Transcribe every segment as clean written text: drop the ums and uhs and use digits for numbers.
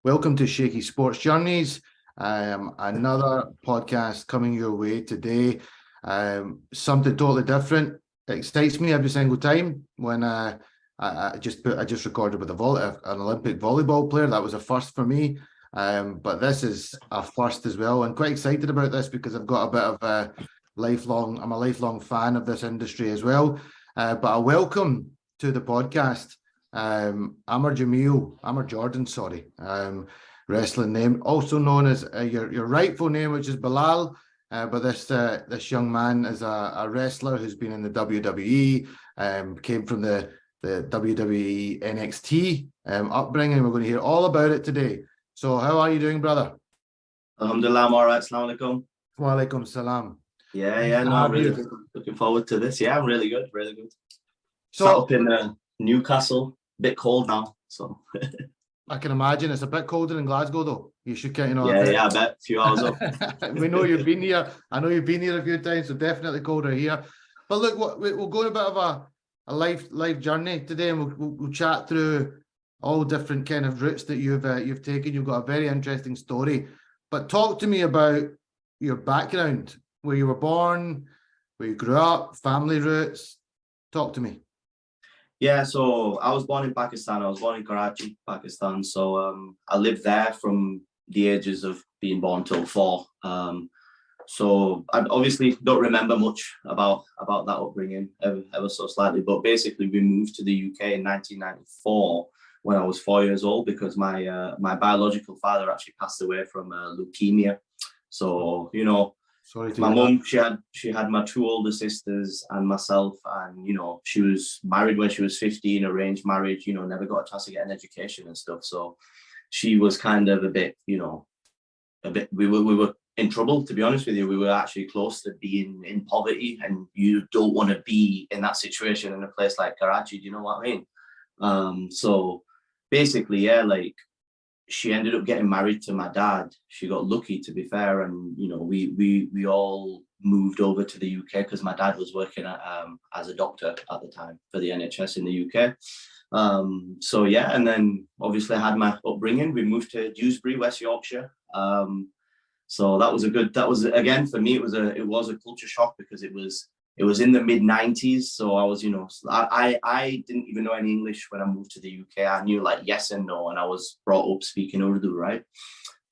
Welcome to Shaky Sports Journeys. Another podcast coming your way today. Something totally different. It excites me every single time when I just recorded with an Olympic volleyball player. That was a first for me. But this is a first as well. I'm quite excited about this because I've got a bit of I'm a lifelong fan of this industry as well. But I welcome to the podcast Amir Jordan, wrestling name, also known as your rightful name, which is Bilal. But this young man is a wrestler who's been in the WWE, came from the WWE NXT upbringing. We're going to hear all about it today. So how are you doing, brother? Alhamdulillah, I'm all right. Assalamu alaikum. Wa alaikum salam. Yeah, no, I'm really looking forward to this. Yeah, I'm really good. So sat up in Newcastle, a bit cold now, so. I can imagine it's a bit colder in Glasgow, though. You should get, Yeah, I bet. A few hours up. We know you've been here. I know you've been here a few times, so definitely colder here. But look, we'll go on a bit of a life journey today, and we'll chat through all different kind of routes that you've taken. You've got a very interesting story. But talk to me about your background, where you were born, where you grew up, family roots. Talk to me. Yeah, so I was born in Pakistan. I was born in Karachi, Pakistan. So I lived there from the ages of being born till 4. So I obviously don't remember much about that upbringing ever so slightly. But basically, we moved to the UK in 1994 when I was 4 years old because my biological father actually passed away from leukemia. So sorry to my mum, she had my 2 older sisters and myself, and she was married when she was 15, arranged marriage, never got a chance to get an education and stuff. So she was kind of a bit we were in trouble, to be honest with you. We were actually close to being in poverty, and you don't want to be in that situation in a place like Karachi. Do you know what I mean? So basically, yeah, like, she ended up getting married to my dad. She got lucky, to be fair, and we all moved over to the UK because my dad was working as a doctor at the time for the NHS in the UK. So yeah, and then obviously I had my upbringing. We moved to Dewsbury, West Yorkshire. So that was again for me. It was a culture shock because it was in the mid-90s. So I was, I didn't even know any English when I moved to the UK. I knew like yes and no, and I was brought up speaking Urdu, right?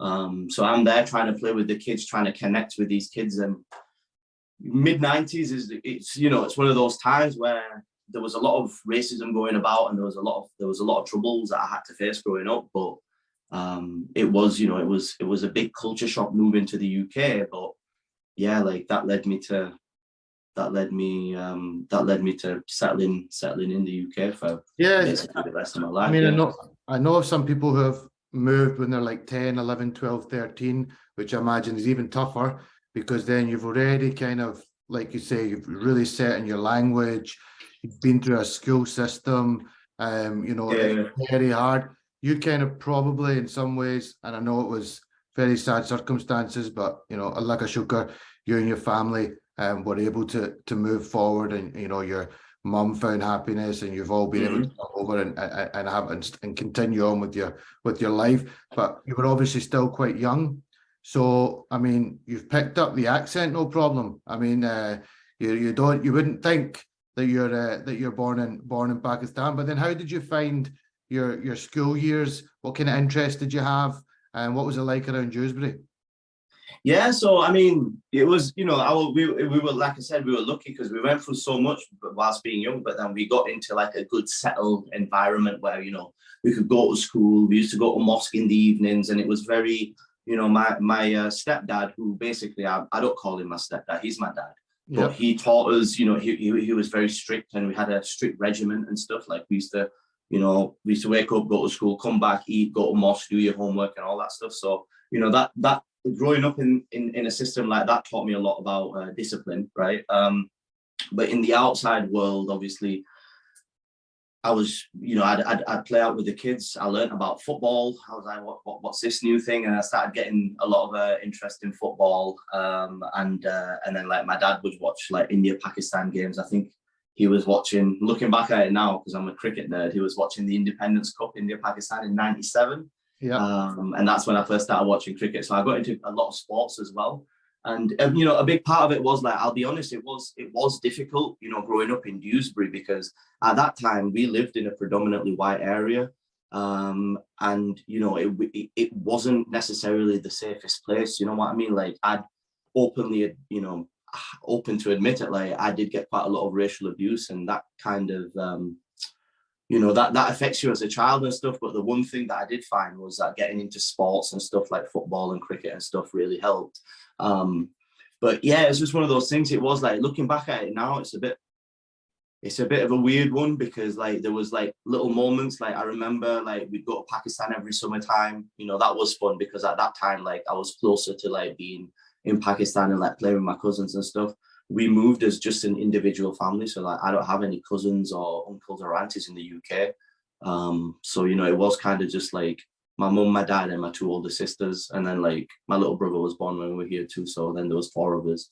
So I'm there trying to play with the kids, trying to connect with these kids. And mid-90s it's one of those times where there was a lot of racism going about, and there was a lot of troubles that I had to face growing up. But it was a big culture shock moving to the UK. But yeah, like that led me to settling in the UK for basically the rest of my life. I mean, I know of some people who have moved when they're like 10, 11, 12, 13, which I imagine is even tougher because then you've already kind of, like you say, you've really set in your language, you've been through a school system, It's very hard. You kind of probably in some ways, and I know it was very sad circumstances, but, Allah Shukr, you and your family were able to move forward, and your mum found happiness, and you've all been able to come over and continue on with your life. But you were obviously still quite young, so I mean, you've picked up the accent, no problem. I mean, you wouldn't think that you're born in Pakistan. But then, how did you find your school years? What kind of interest did you have, and what was it like around Dewsbury? Yeah, so I mean, it was, we were, like I said, we were lucky because we went through so much whilst being young, but then we got into like a good settled environment where, we could go to school. We used to go to mosque in the evenings, and it was very, my stepdad, who basically, I don't call him my stepdad, he's my dad. But he taught us, he was very strict, and we had a strict regimen and stuff. Like we used to wake up, go to school, come back, eat, go to mosque, do your homework and all that stuff. So, that growing up in a system like that taught me a lot about discipline, right? But in the outside world, obviously, I was, I'd play out with the kids. I learned about football. I was like, what's this new thing? And I started getting a lot of interest in football. And then like my dad would watch like India-Pakistan games. I think he was watching, looking back at it now, because I'm a cricket nerd, he was watching the Independence Cup, India-Pakistan in 97. And that's when I first started watching cricket. So I got into a lot of sports as well. And you know, a big part of it was like, I'll be honest, it was difficult, you know, growing up in Dewsbury, because at that time we lived in a predominantly white area, and you know, it wasn't necessarily the safest place. You know what I mean? Like, I'd openly, you know, open to admit it, like I did get quite a lot of racial abuse, and that kind of you know, that affects you as a child and stuff. But the one thing that I did find was that getting into sports and stuff like football and cricket and stuff really helped. But yeah, it's just one of those things. It was like, looking back at it now, it's a bit of a weird one, because like there was like little moments. Like I remember like we'd go to Pakistan every summertime. You know, that was fun, because at that time, like I was closer to like being in Pakistan and like playing with my cousins and stuff. We moved as just an individual family, so like I don't have any cousins or uncles or aunties in the UK. So you know, it was kind of just like my mum, my dad, and my two older sisters, and then like my little brother was born when we were here too. So then there was 4 of us,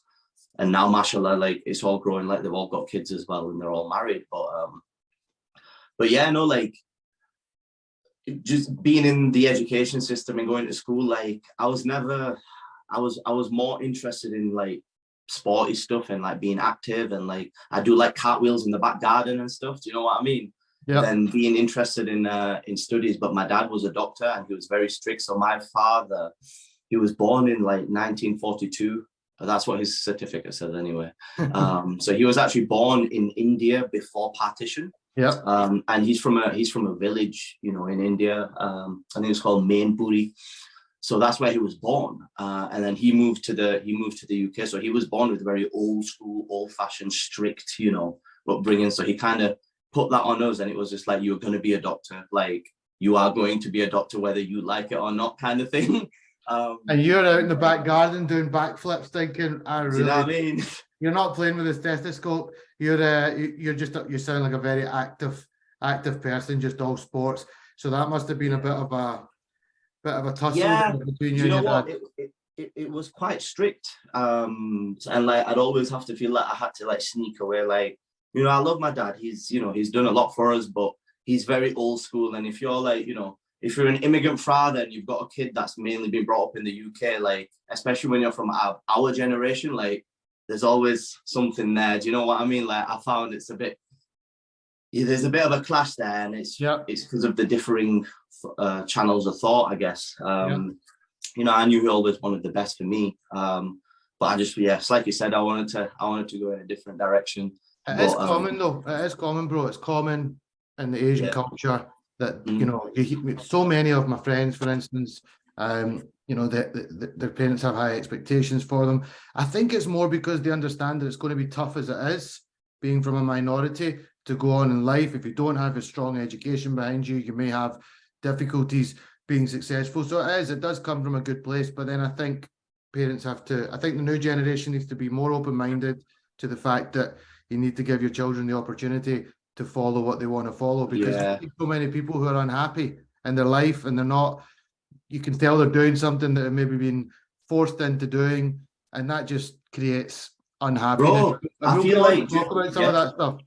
and now, mashallah, like it's all growing. Like they've all got kids as well, and they're all married. But yeah, no, like just being in the education system and going to school, like I was more interested in like sporty stuff and like being active, and like I do like cartwheels in the back garden and stuff. Do you know what I mean? Than being interested in studies. But my dad was a doctor, and he was very strict. So my father, he was born in like 1942. That's what his certificate said anyway. So he was actually born in India before partition. And he's from a village, you know, in India. I think it's called Mainpuri. So that's where he was born. And then he moved to the UK. So he was born with very old school, old fashioned, strict, you know, upbringing. So he kind of put that on us, and it was just like, you're going to be a doctor. Like, you are going to be a doctor whether you like it or not, kind of thing. And you're out in the back garden doing backflips, thinking, you know what I mean? You're not playing with a stethoscope. You sound like a very active person, just all sports. So that must have been a bit of a tussle between you and your dad. It was quite strict. And like I'd always have to feel like I had to like sneak away. Like, you know, I love my dad. He's done a lot for us, but he's very old school. And if you're like, you know, if you're an immigrant father and you've got a kid that's mainly been brought up in the UK, like, especially when you're from our generation, like, there's always something there. Do you know what I mean? Like, I found there's a bit of a clash there, and it's because of the differing channels of thought, I guess. You know, I knew he always wanted the best for me. But I just, it's like you said, I wanted to go in a different direction. It is common though. It is common, bro. It's common in the Asian culture that, you know, so many of my friends, for instance, you know, their parents have high expectations for them. I think it's more because they understand that it's going to be tough as it is, being from a minority, to go on in life. If you don't have a strong education behind you, you may have difficulties being successful. So it does come from a good place. But then I think parents I think the new generation needs to be more open-minded to the fact that you need to give your children the opportunity to follow what they want to follow, because so many people who are unhappy in their life, and they're not, you can tell they're doing something that they've maybe been forced into doing, and that just creates unhappiness. Bro, I feel like talk about some of that stuff.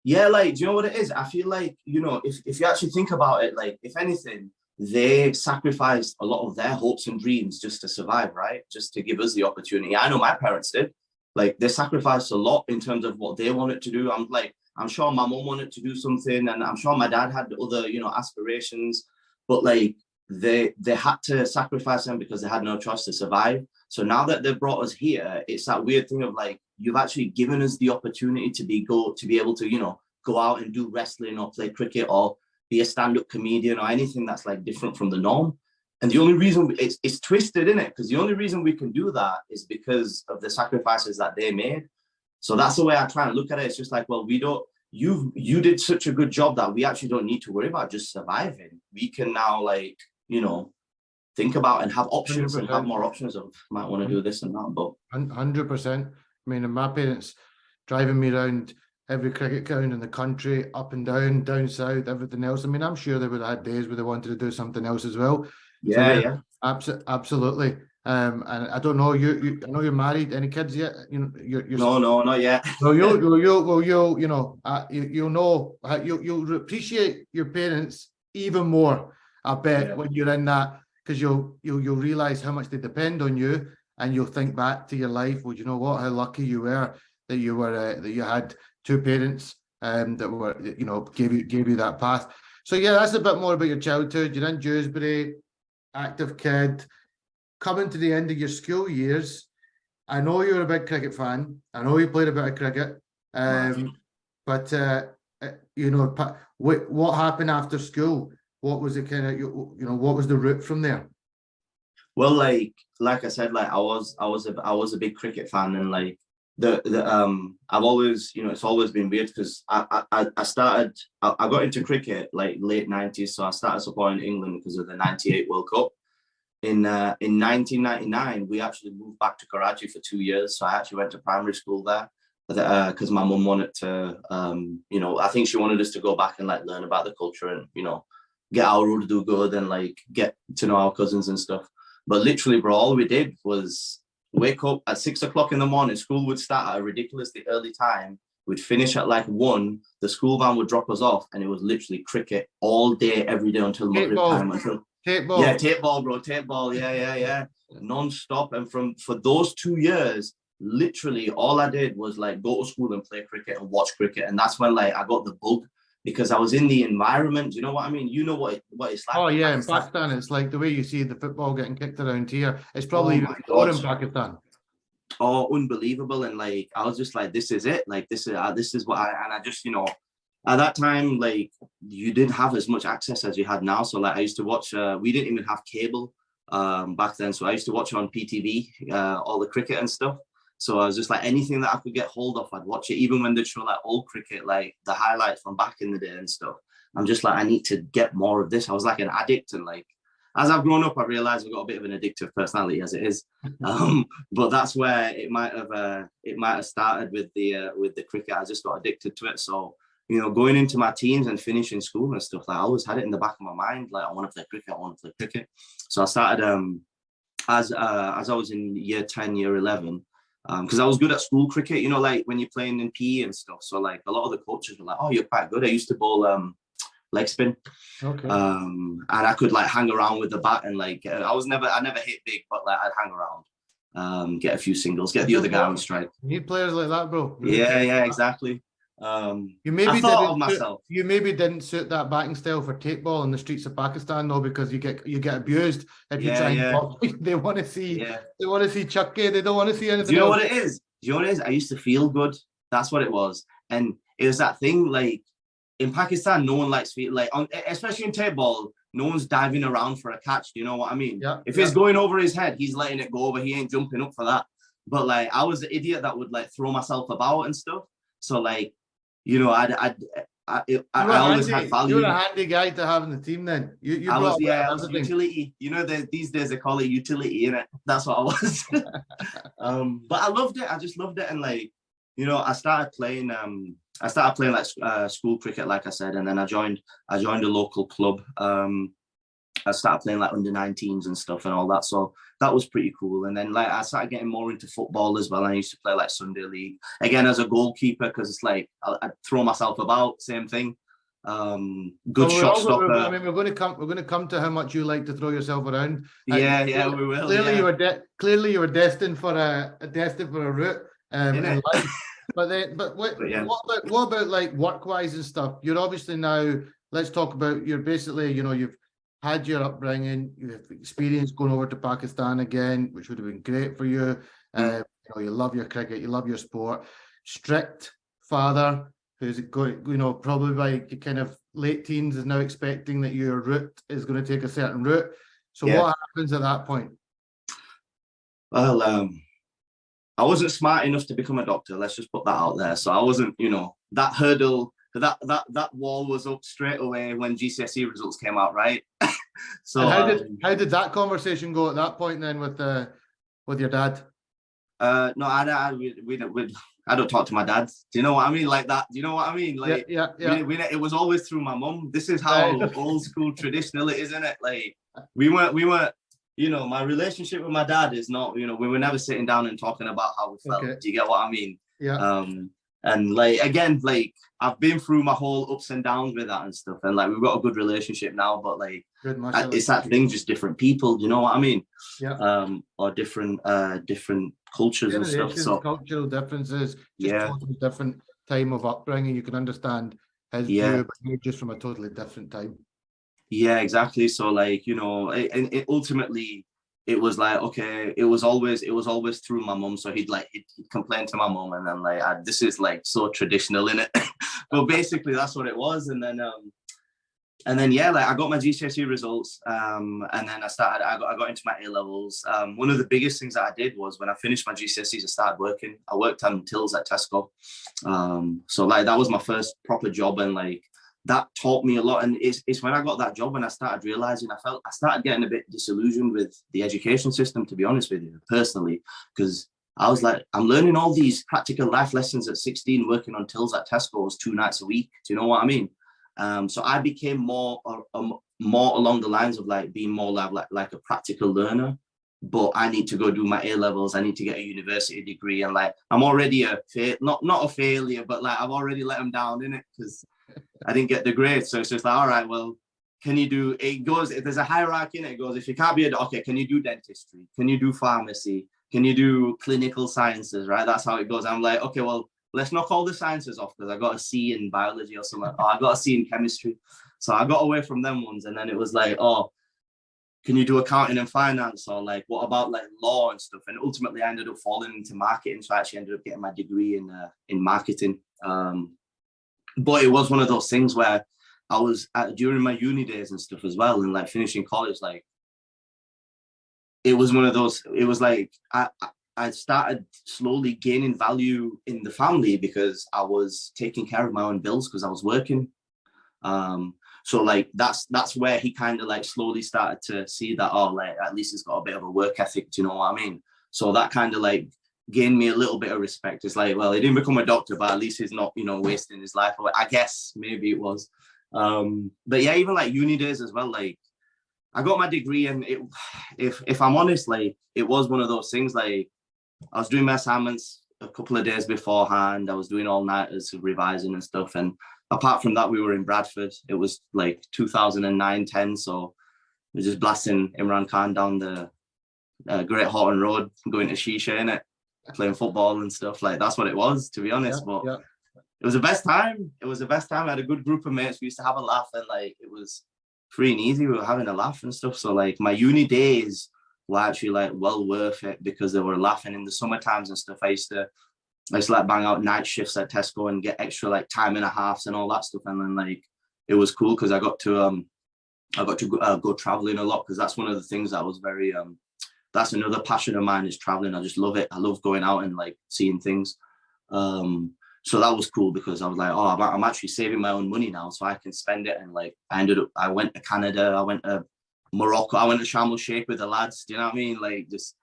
Yeah, like, do you know what it is? I feel like, you know, if you actually think about it, like, if anything, they sacrificed a lot of their hopes and dreams just to survive, right? Just to give us the opportunity. I know my parents did. Like, they sacrificed a lot in terms of what they wanted to do. I'm sure my mom wanted to do something, and I'm sure my dad had other, you know, aspirations, but like they had to sacrifice them because they had no choice to survive. So now that they've brought us here, it's that weird thing of like, you've actually given us the opportunity to be able to, you know, go out and do wrestling or play cricket or be a stand-up comedian or anything that's like different from the norm. And the only reason it's twisted, isn't it? Because the only reason we can do that is because of the sacrifices that they made. So that's the way I try and look at it. It's just like, well, you did such a good job that we actually don't need to worry about just surviving. We can now, like, you know, think about and have options 100%. And have more options of might want to do this and that. But 100%. I mean, my parents driving me around every cricket ground in the country, up and down south, everything else. I mean, I'm sure they would have had days where they wanted to do something else as well. Yeah. Absolutely. And I don't know, I know you're married. Any kids yet? You know, you're no, not yet. So you'll know, you'll appreciate your parents even more I bet Yeah. when you're in that, because you'll realize how much they depend on you, and you'll think back to your life. Well, you know what? How lucky you were that you had two parents that were, gave you that path. So yeah, that's a bit more about your childhood. You're in Dewsbury, active kid, coming to the end of your school years. I know you're a big cricket fan. I know you played a bit of cricket. But what happened after school? What was it kind of, what was the route from there? Well, like I said, like I was a big cricket fan, and like I've always, it's always been weird because I got into cricket like late 90s, so I started supporting England because of the 98 World Cup. In 1999, we actually moved back to Karachi for 2 years, so I actually went to primary school there because my mum wanted to, I think she wanted us to go back and like learn about the culture and get our Urdu good and like get to know our cousins and stuff. But literally, bro, all we did was wake up at 6 o'clock in the morning. School would start at a ridiculously early time. We'd finish at like 1. The school van would drop us off, and it was literally cricket all day, every day until Maghrib time. Tape ball. Yeah, tape ball, bro. Tape ball. Yeah. Non-stop. And for those 2 years, literally all I did was like go to school and play cricket and watch cricket. And that's when like I got the bug, because I was in the environment. You know what I mean? You know what it's like. Oh yeah, in Pakistan, it's like the way you see the football getting kicked around here. It's probably even more in Pakistan. Oh, unbelievable! And like I was just like, this is it. Like this is what I just at that time, like you didn't have as much access as you had now. So like I used to watch. We didn't even have cable back then, so I used to watch on PTV all the cricket and stuff. So I was just like, anything that I could get hold of, I'd watch it. Even when they show like old cricket, like the highlights from back in the day and stuff. I'm just like, I need to get more of this. I was like an addict, and like as I've grown up, I realized I've got a bit of an addictive personality as it is. But that's where it might have started with the cricket. I just got addicted to it. So going into my teens and finishing school and stuff, like I always had it in the back of my mind, like I want to play cricket. So I started as I was in year 10, year 11. Because I was good at school cricket, like when you're playing in PE and stuff. So like a lot of the coaches were like, "Oh, you're quite good." I used to bowl leg spin, okay, and I could like hang around with the bat and like I never hit big, but like I'd hang around, get a few singles, get the other guy on strike. You need players like that, bro. Yeah, exactly. I thought of myself. You maybe didn't suit that batting style for tape ball in the streets of Pakistan, though, because you get abused if you try and block. They want to see Chucky. They don't want to see anything. Do you know what it is? I used to feel good. That's what it was, and it was that thing. Like in Pakistan, no one likes especially in tape ball. No one's diving around for a catch. Do you know what I mean? Yeah. If it's going over his head, he's letting it go, but he ain't jumping up for that. But like I was the idiot that would like throw myself about and stuff. So like. I always had value. You were a handy guy to have in the team then. I was utility. These days they call it utility, innit? That's what I was. But I loved it. I just loved it. And like, I started playing like school cricket, like I said, and then I joined a local club. I started playing like under 19s and stuff and all that. So that was pretty cool. And then like I started getting more into football as well. I used to play like Sunday League again as a goalkeeper, because it's like I'd throw myself about, same thing. Good shot stopper. I mean, we're going to come to how much you like to throw yourself around. Yeah, we will. Clearly you were destined for a route in life. But what about like work-wise and stuff? You're obviously now. Let's talk about. You're basically, you've had your upbringing, you have experience going over to Pakistan again, which would have been great for you. You love your cricket, you love your sport. Strict father who's going, probably by kind of late teens is now expecting that your route is going to take a certain route. So what happens at that point? Well, I wasn't smart enough to become a doctor. Let's just put that out there. So I wasn't, that hurdle. That wall was up straight away when GCSE results came out, right? So and how did that conversation go at that point then with your dad? No, I don't talk to my dad. Do you know what I mean? Like that. Do you know what I mean? Like yeah. It was always through my mum. This is how old school traditional it is, isn't it? Like we weren't. My relationship with my dad is not. We were never sitting down and talking about how we felt. Okay. Do you get what I mean? Yeah. And like, again, like I've been through my whole ups and downs with that and stuff. And like, we've got a good relationship now, but like, Good, mashallah. it's that thing, just different people, you know what I mean? Yeah. Or different cultures and stuff. Generations, So cultural differences, just yeah, totally different time of upbringing. You can understand his yeah, view, but you're just from a totally different time. yeah, exactly. So like, you know, it ultimately, it was like, okay, it was always through my mum. So he'd complain to my mum, and then like, this is like so traditional in it. But basically that's what it was. And then yeah, like I got my GCSE results, and then I got into my A levels. One of the biggest things that I did was when I finished my GCSEs, I started working. I worked on tills at Tesco. So like that was my first proper job, and like that taught me a lot. And it's when I got that job and I started realizing I started getting a bit disillusioned with the education system, to be honest with you, personally, because I was like, I'm learning all these practical life lessons at 16, working on tills at Tesco's 2 nights a week. Do you know what I mean? So I became more along the lines of like being more like a practical learner. But I need to go do my A levels. I need to get a university degree, and like I'm already not a failure, but like I've already let them down in it because I didn't get the grades. So it's just like, all right, well, can you do? It goes. There's a hierarchy in it. It goes, if you can't be okay, can you do dentistry? Can you do pharmacy? Can you do clinical sciences? Right, that's how it goes. I'm like, okay, well, let's knock all the sciences off because I got a C in biology or something. Oh, I got a C in chemistry. So I got away from them ones. And then it was like, oh, can you do accounting and finance? Or like, what about like law and stuff? And ultimately I ended up falling into marketing. So I actually ended up getting my degree in marketing. But it was one of those things where I was during my uni days and stuff as well. And like finishing college, like it was one of those, it was like, I started slowly gaining value in the family because I was taking care of my own bills because I was working. So like that's where he kind of like slowly started to see that, oh, like at least he's got a bit of a work ethic. Do you know what I mean? So that kind of like gained me a little bit of respect. It's like, well, he didn't become a doctor, but at least he's not, you know, wasting his life away. I guess maybe it was. But yeah, even like uni days as well, like I got my degree, and if I'm honest, like it was one of those things. Like I was doing my assignments a couple of days beforehand. I was doing all-nighters, revising and stuff. And apart from that, we were in Bradford. It was like 2009-10, so we were just blasting Imran Khan down the Great Horton Road, going to Shisha, innit? Playing football and stuff. Like that's what it was, to be honest. Yeah, but yeah. It was the best time. It was the best time. I had a good group of mates. We used to have a laugh, and like it was free and easy. We were having a laugh and stuff. So like my uni days were actually like well worth it because they were laughing in the summer times and stuff. I used to like bang out night shifts at Tesco and get extra like time and a halves and all that stuff. And then like it was cool because I got to go traveling a lot because that's one of the things that was very that's another passion of mine is traveling. I just love it. I love going out and like seeing things. So that was cool because I was like, oh, I'm actually saving my own money now, so I can spend it. And like I went to Canada, I went to Morocco, I went to Sharm el Sheikh with the lads. Do you know what I mean? Like just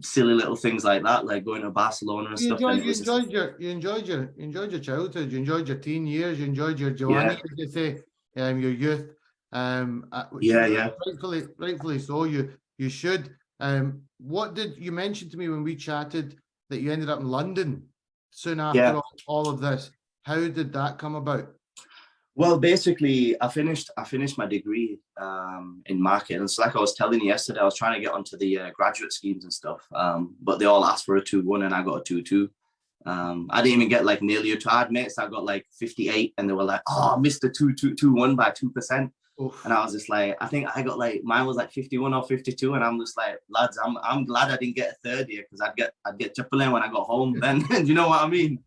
silly little things like that, like going to Barcelona and stuff. You enjoyed your childhood, you enjoyed your teen years, you enjoyed your Jawani, as you say, your youth. Yeah. Rightfully so. You should. What did you mention to me when we chatted that you ended up in London soon after all of this? How did that come about? Well, basically, I finished my degree in marketing. It's like I was telling you yesterday, I was trying to get onto the graduate schemes and stuff, but they all asked for a 2-1 and I got a 2-2. I didn't even get like nearly a 2. I had mates that got like 58 and they were like, oh, I missed the 2-1 by 2%. Oof. And I was just like, I think I got like, mine was like 51 or 52. And I'm just like, lads, I'm glad I didn't get a third year because I'd get triple A when I got home then. You know what I mean?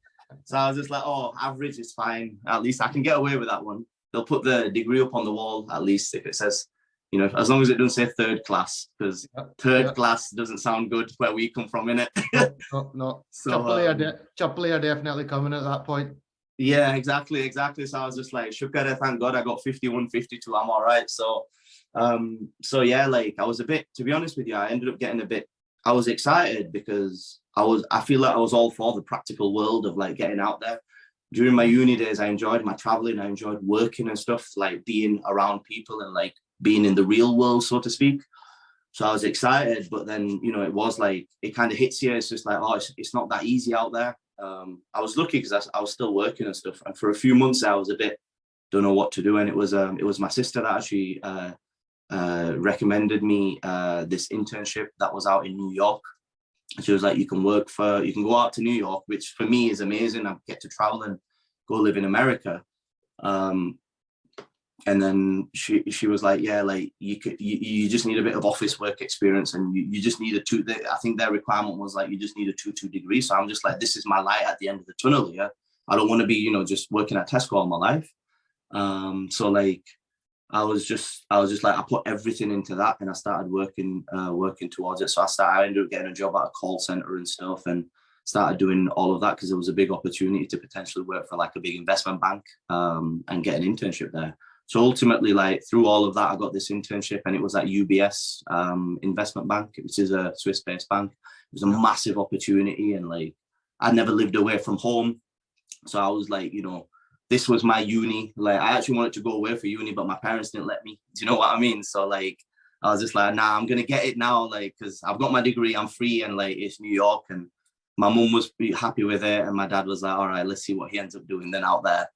So I was just like, oh, average is fine. At least I can get away with that one. They'll put the degree up on the wall, at least if it says, you know, as long as it doesn't say third class, because third class doesn't sound good where we come from, innit? No. So, triple A are definitely coming at that point. Yeah, exactly. So I was just like, Shukara, thank God I got 51, 52. I'm all right. So yeah, like I was a bit, to be honest with you, I ended up getting I was excited because I feel like I was all for the practical world of like getting out there. During my uni days, I enjoyed my traveling. I enjoyed working and stuff, like being around people and like being in the real world, so to speak. So I was excited, but then, you know, it was like, it kind of hits you. It's just like, oh, it's not that easy out there. I was lucky because I was still working and stuff. And for a few months, I was a bit don't know what to do. And it was my sister that actually recommended me this internship that was out in New York. She was like, you can go out to New York, which for me is amazing. I get to travel and go live in America. And then she was like, yeah, like you just need a bit of office work experience, and you just need I think their requirement was like, you just need a 2-2 degree. So I'm just like, this is my light at the end of the tunnel. Yeah. I don't want to be, just working at Tesco all my life. So like, I was just like, I put everything into that, and I started working towards it. So I ended up getting a job at a call center and stuff, and started doing all of that because it was a big opportunity to potentially work for like a big investment bank, and get an internship there. So ultimately, like through all of that, I got this internship, and it was at UBS investment bank, which is a Swiss-based bank. It was a massive opportunity, and like I'd never lived away from home, so I was like, this was my uni. Like I actually wanted to go away for uni, but my parents didn't let me. Do you know what I mean? So like I was just like, nah, I'm gonna get it now, like because I've got my degree, I'm free, and like it's New York, and my mum was pretty happy with it, and my dad was like, all right, let's see what he ends up doing then out there.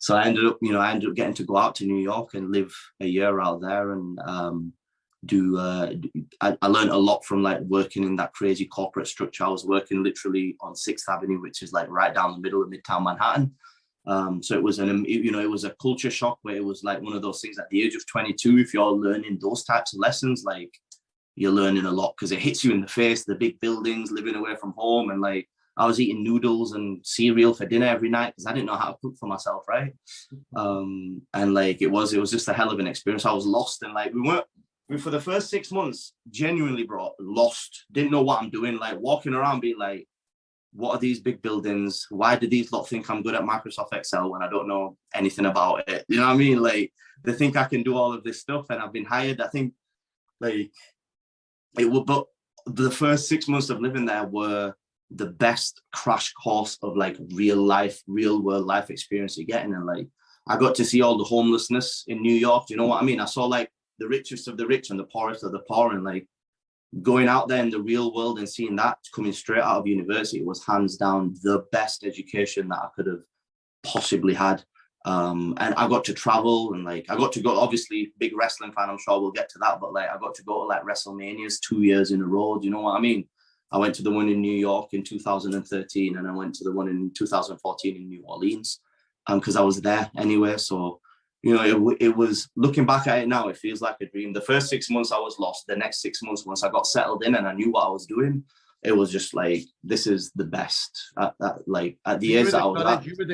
So I ended up getting to go out to New York and live a year out there, and I learned a lot from like working in that crazy corporate structure. I was working literally on 6th Avenue, which is like right down the middle of Midtown Manhattan. So it was it was a culture shock, where it was like one of those things at the age of 22, if you're learning those types of lessons, like you're learning a lot because it hits you in the face, the big buildings, living away from home. And like, I was eating noodles and cereal for dinner every night because I didn't know how to cook for myself. Right. And like, it was just a hell of an experience. I was lost, and like, for the first 6 months, genuinely, bro, lost, didn't know what I'm doing, like walking around being like, what are these big buildings? Why do these lot think I'm good at Microsoft Excel when I don't know anything about it? You know what I mean? Like, they think I can do all of this stuff, and I've been hired. I think like but the first 6 months of living there were the best crash course of like real world life experience you're getting. And like, I got to see all the homelessness in New York. Do you know what I mean? I saw like the richest of the rich and the poorest of the poor, and like going out there in the real world and seeing that coming straight out of university was hands down the best education that I could have possibly had. And I got to travel, and like I got to go, obviously big wrestling fan, I'm sure we'll get to that, but like I got to go to like Wrestlemanias 2 years in a row. Do you know what I mean? I went to the one in New York in 2013, and I went to the one in 2014 in New Orleans, because I was there anyway. So it was, looking back at it now, it feels like a dream. The first 6 months I was lost. The next 6 months, once I got settled in and I knew what I was doing, it was just like, this is the best. At the age that I was at. You would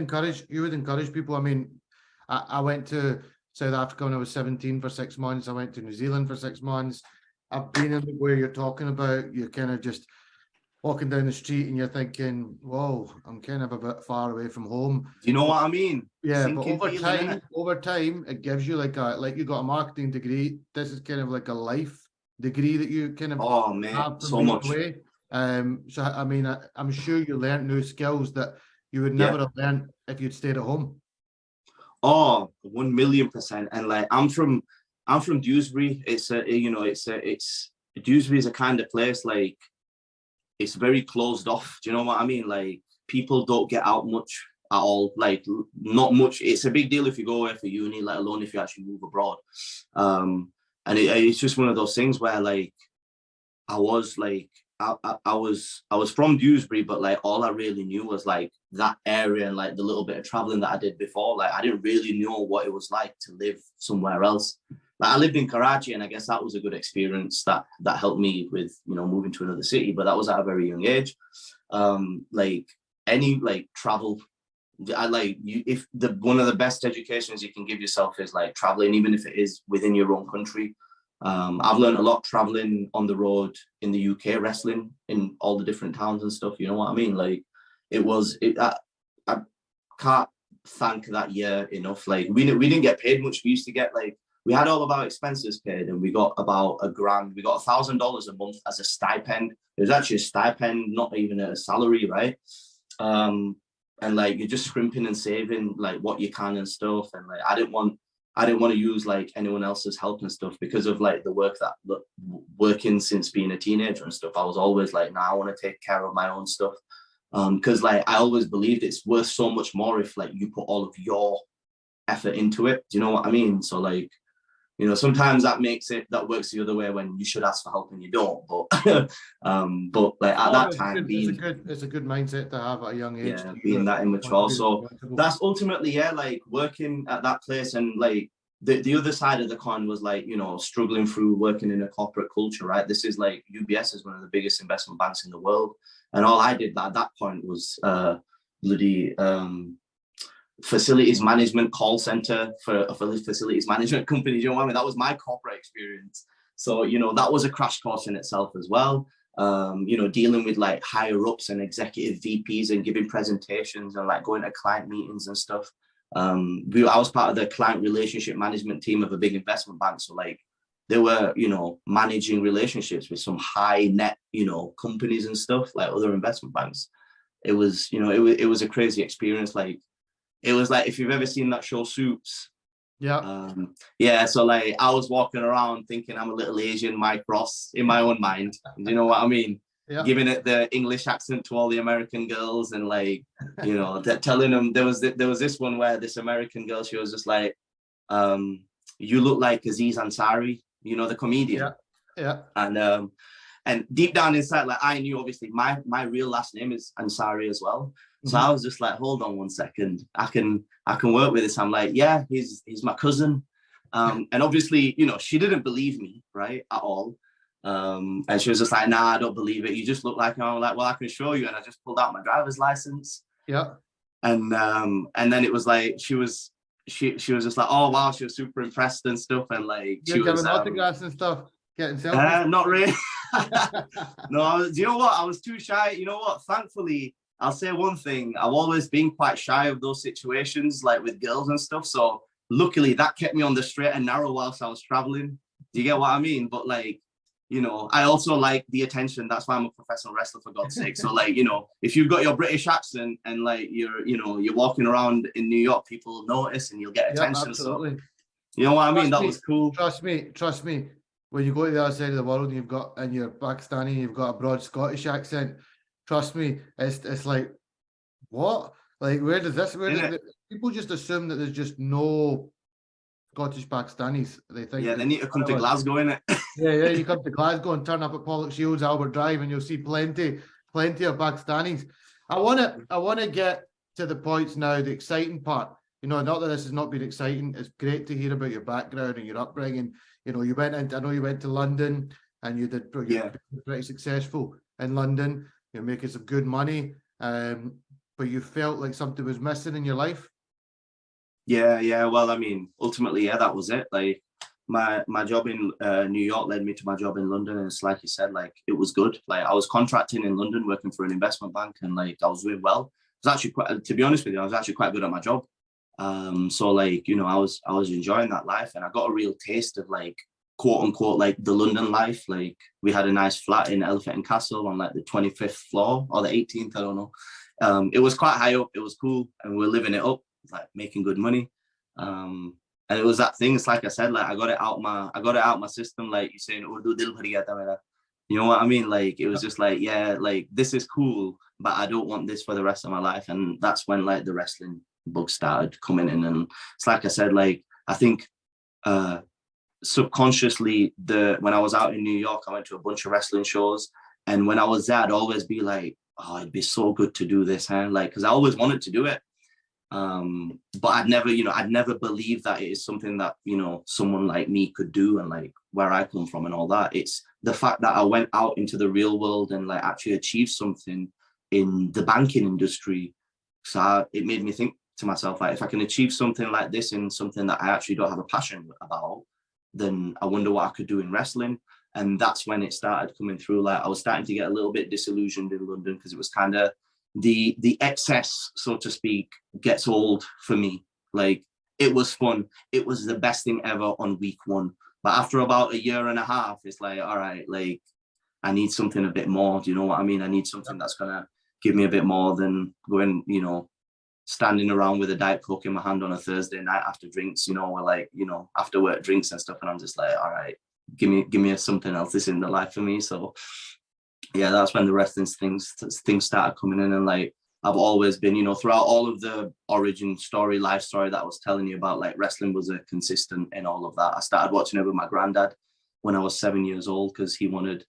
encourage people. I mean, I went to South Africa when I was 17 for 6 months. I went to New Zealand for 6 months. I've been in where you're talking about. You're kind of just walking down the street and you're thinking, whoa, I'm kind of a bit far away from home. Do you know what I mean? Yeah, but over time, it gives you like you got a marketing degree. This is kind of like a life degree that you kind of have so much. Away. So I mean, I'm sure you learned new skills that you would never have learned if you'd stayed at home. Oh, 1,000,000%. And like, I'm from Dewsbury. Dewsbury is a kind of place, like, it's very closed off. Do you know what I mean? Like, people don't get out much at all. Like, not much. It's a big deal if you go away for uni, let alone if you actually move abroad. And it's just one of those things where like, I was from Dewsbury, but like all I really knew was like that area and like the little bit of traveling that I did before. Like, I didn't really know what it was like to live somewhere else. Like, I lived in Karachi, and I guess that was a good experience that helped me with, moving to another city, but that was at a very young age. Like any like travel, one of the best educations you can give yourself is like traveling, even if it is within your own country. I've learned a lot traveling on the road in the UK, wrestling in all the different towns and stuff. You know what I mean? Like, I can't thank that year enough. Like, we didn't get paid much. We used to get like, we had all of our expenses paid, and we got about $1,000. We got $1,000 a month as a stipend. It was actually a stipend, not even a salary, right? And like, you're just scrimping and saving like what you can and stuff. And like, I didn't want to use like anyone else's help and stuff because of like the working since being a teenager and stuff. I was always like, I want to take care of my own stuff. Because like I always believed it's worth so much more if like you put all of your effort into it. Do you know what I mean? So like, you know, sometimes that works the other way when you should ask for help and you don't. But like at that time, it's a good mindset to have at a young age. Yeah, being that immature. So that's ultimately, yeah, like working at that place. And like the other side of the coin was like, you know, struggling through working in a corporate culture, right? This is like UBS is one of the biggest investment banks in the world. And all I did at that point was bloody facilities management call center for a facilities management company. You know what I mean? That was my corporate experience. So, you know, that was a crash course in itself as well. You know, dealing with like higher ups and executive VPs and giving presentations and like going to client meetings and stuff. I was part of the client relationship management team of a big investment bank. So like they were, you know, managing relationships with some high net, you know, companies and stuff like other investment banks. It was, you know, it was a crazy experience. Like, it was like, if you've ever seen that show Suits. Yeah. So like I was walking around thinking I'm a little Asian Mike Ross in my own mind. Do you know what I mean? Yeah. Giving it the English accent to all the American girls and like, you know, telling them there was this one where this American girl, she was just like, you look like Aziz Ansari, you know, the comedian. Yeah. And deep down inside, like I knew obviously my real last name is Ansari as well. So I was just like, hold on one second. I can work with this. I'm like, yeah, he's my cousin. And obviously, you know, she didn't believe me, right, at all. And she was just like, nah, I don't believe it. You just look like him. I'm like, well, I can show you. And I just pulled out my driver's license. Yeah. And then it was like, she was just like, oh wow, she was super impressed and stuff. And like, she was giving autographs and stuff, getting selfies. Not really. No, do you know what? I was too shy. You know what? Thankfully, I'll say one thing. I've always been quite shy of those situations, like with girls and stuff. So luckily that kept me on the straight and narrow whilst I was traveling. Do you get what I mean? But like, you know, I also like the attention. That's why I'm a professional wrestler, for God's sake. So like, you know, if you've got your British accent and like you're walking around in New York, people notice and you'll get attention. Absolutely. So you know what I mean? That was cool. Trust me. When you go to the other side of the world and you're Pakistani, you've got a broad Scottish accent. Trust me, it's like, what? Like, people just assume that there's just no Scottish Pakistanis. They think they need to come to Glasgow, innit? Yeah, you come to Glasgow and turn up at Pollock Shields, Albert Drive, and you'll see plenty of Pakistanis. I want to get to the points now, the exciting part. You know, not that this has not been exciting. It's great to hear about your background and your upbringing. You know, I know you went to London and you did pretty successful in London. You're making some good money, but you felt like something was missing in your life. Yeah. Well, I mean, ultimately, yeah, that was it. Like my job in New York led me to my job in London, and it's like you said, like it was good. Like I was contracting in London, working for an investment bank, and like I was doing well. It was actually quite, to be honest with you, I was actually quite good at my job. So like, you know, I was enjoying that life, and I got a real taste of like, quote unquote, like the London life. Like we had a nice flat in Elephant and Castle on like the 25th floor or the 18th, I don't know. It was quite high up, it was cool, and we're living it up, like making good money. And it was that thing, it's like I said, like I got it out my system, like you saying, you know what I mean? Like it was just like, yeah, like this is cool, but I don't want this for the rest of my life. And that's when like the wrestling bug started coming in. And it's like I said, like I think subconsciously, when I was out in New York, I went to a bunch of wrestling shows, and when I was there, I'd always be like, oh, it'd be so good to do this, huh? Like, because I always wanted to do it, but I'd never believed that it is something that, you know, someone like me could do, and like where I come from and all that. It's the fact that I went out into the real world and like actually achieved something in the banking industry. So it made me think to myself, like, if I can achieve something like this in something that I actually don't have a passion about, then I wonder what I could do in wrestling. And that's when it started coming through. Like I was starting to get a little bit disillusioned in London, because it was kind of the excess, so to speak, gets old for me. Like it was fun. It was the best thing ever on week one. But after about a year and a half, it's like, all right, like I need something a bit more. Do you know what I mean? I need something that's going to give me a bit more than going, you know, standing around with a Diet Coke in my hand on a Thursday night after drinks, you know, or like, you know, after work drinks and stuff. And I'm just like, all right, give me something else. This isn't the life for me. So yeah, that's when the wrestling things started coming in. And like, I've always been, throughout all of the origin story, life story that I was telling you about, like wrestling was a consistent in all of that. I started watching it with my granddad when I was 7 years old because he wanted.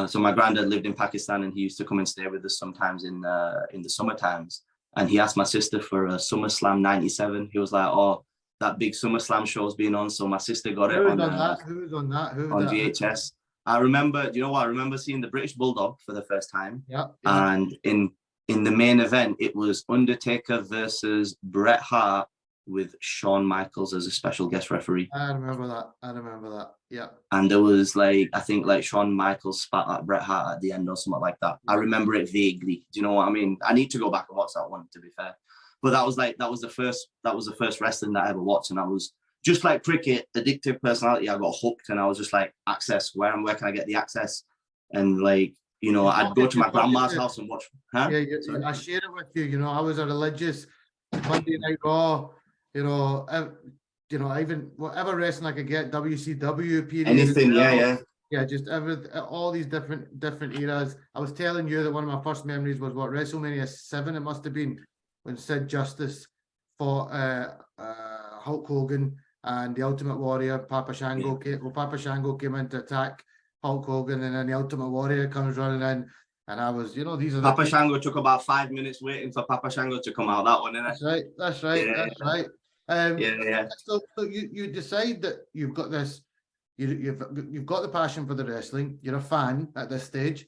So my granddad lived in Pakistan and he used to come and stay with us sometimes in the summer times. And he asked my sister for a SummerSlam '97. He was like, "Oh, that big SummerSlam show's been on." So my sister got it Who was on that? Who was on that? Who was on that? VHS. I remember, you know what? I remember seeing the British Bulldog for the first time. Yeah. And in the main event, it was Undertaker versus Bret Hart with Shawn Michaels as a special guest referee. I remember that. Yeah. And there was like, I think like Shawn Michaels spat at Bret Hart at the end or something like that. I remember it vaguely. Do you know what I mean? I need to go back and watch that one, to be fair. But that was the first wrestling that I ever watched. And I was just like cricket, addictive personality. I got hooked and I was just like, access, where can I get the access? And like, I'd go to my grandma's house and watch. Huh? Yeah, I share it with you. I was a religious Monday Night Raw. Even whatever wrestling I could get, WCW period. Anything, yeah. Yeah, just all these different eras. I was telling you that one of my first memories was Wrestlemania 7. It must have been when Sid Justice fought Hulk Hogan and the Ultimate Warrior, Papa Shango. Papa Shango came in to attack Hulk Hogan, and then the Ultimate Warrior comes running in, and I was, these are Papa Shango took about 5 minutes waiting for Papa Shango to come out. That one, innit? That's right. Yeah. So you decide that you've got this, you've got the passion for the wrestling. You're a fan at this stage.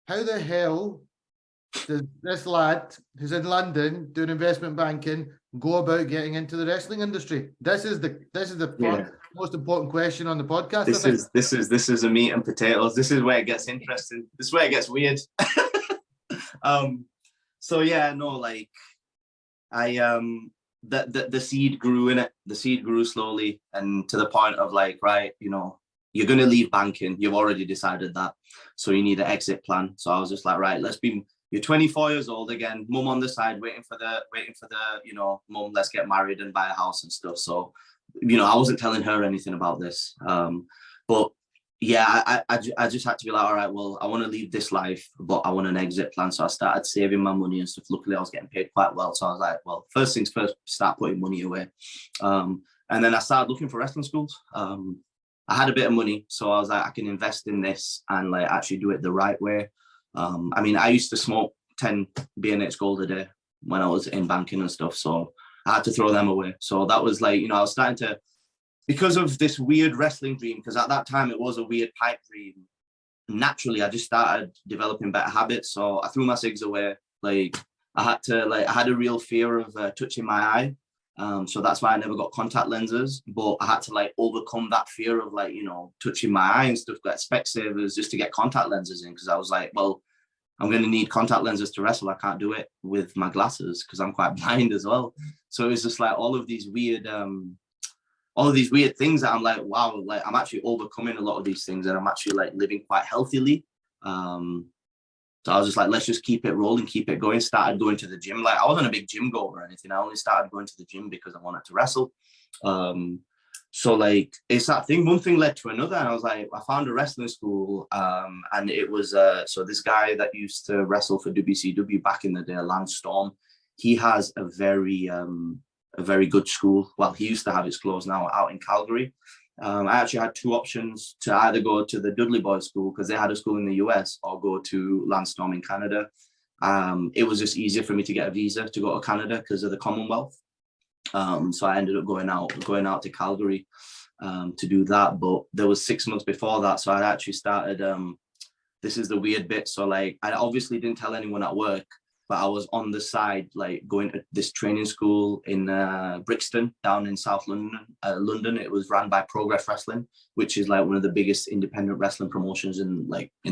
How the hell does this lad who's in London doing investment banking go about getting into the wrestling industry? This is the most important question on the podcast. This is the meat and potatoes. This is where it gets interesting. This is where it gets weird. So yeah, no, like the seed grew in it. The seed grew slowly, and to the point of like, right, you're gonna leave banking. You've already decided that, so you need an exit plan. So I was just like, right, you're 24 years old again, mum on the side, waiting for the, mum, let's get married and buy a house and stuff. So, I wasn't telling her anything about this. But yeah, I just had to be like, all right, well, I want to leave this life, but I want an exit plan. So I started saving my money and stuff. Luckily, I was getting paid quite well. So I was like, well, first things first, start putting money away. And then I started looking for wrestling schools. I had a bit of money, so I was like, I can invest in this and like actually do it the right way. I used to smoke 10 B&H Gold a day when I was in banking and stuff, so I had to throw them away. So that was like, I was starting to, because of this weird wrestling dream, because at that time it was a weird pipe dream, naturally I just started developing better habits. So I threw my cigs away. Like I had a real fear of touching my eye. So that's why I never got contact lenses, but I had to like overcome that fear of like, touching my eye and stuff, like Specsavers, just to get contact lenses in. Because I was like, well, I'm going to need contact lenses to wrestle. I can't do it with my glasses because I'm quite blind as well. So it's just like all of these weird things that I'm like, wow, like I'm actually overcoming a lot of these things and I'm actually like living quite healthily. So I was just like, let's just keep it rolling, keep it going. Started going to the gym. Like I wasn't a big gym goer or anything. I only started going to the gym because I wanted to wrestle. So like, it's that thing, one thing led to another. And I was like, I found a wrestling school. And it was, so this guy that used to wrestle for WCW back in the day, Lance Storm, he has a very good school. Well, he used to have his closed now out in Calgary. I actually had two options to either go to the Dudley Boys School because they had a school in the US or go to Lance Storm in Canada. It was just easier for me to get a visa to go to Canada because of the Commonwealth. So I ended up going out to Calgary to do that. But there was 6 months before that. So I actually started, this is the weird bit. So like, I obviously didn't tell anyone at work, but I was on the side, like going to this training school in Brixton down in South London. It was run by Progress Wrestling, which is like one of the biggest independent wrestling promotions in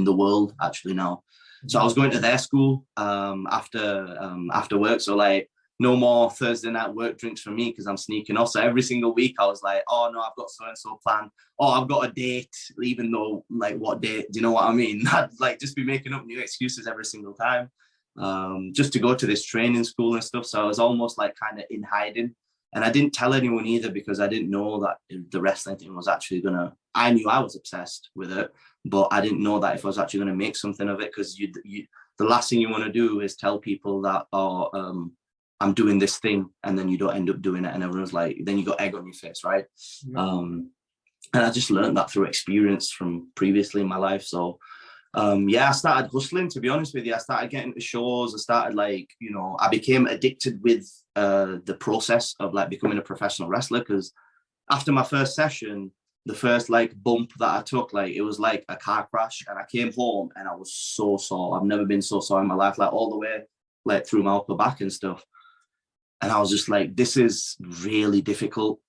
the world actually now. So I was going to their school after work. So like no more Thursday night work drinks for me because I'm sneaking off. So every single week I was like, oh no, I've got so-and-so planned. Oh, I've got a date, even though like what date? Do you know what I mean? I'd like just be making up new excuses every single time. Just to go to this training school and stuff. So I was almost like kind of in hiding, and I didn't tell anyone either because I didn't know that the wrestling thing was actually gonna I knew I was obsessed with it, but I didn't know that if I was actually going to make something of it, because the last thing you want to do is tell people that, I'm doing this thing, and then you don't end up doing it, and everyone's like, then you got egg on your face, right? Yeah. And I just learned that through experience from previously in my life. So I started hustling, to be honest with you. I started getting to shows. I started I became addicted with the process of like becoming a professional wrestler, because after my first session, the first bump that I took, it was like a car crash, and I came home and I was so sore. I've never been so sore in my life, all the way through my upper back and stuff. And I was just like, this is really difficult.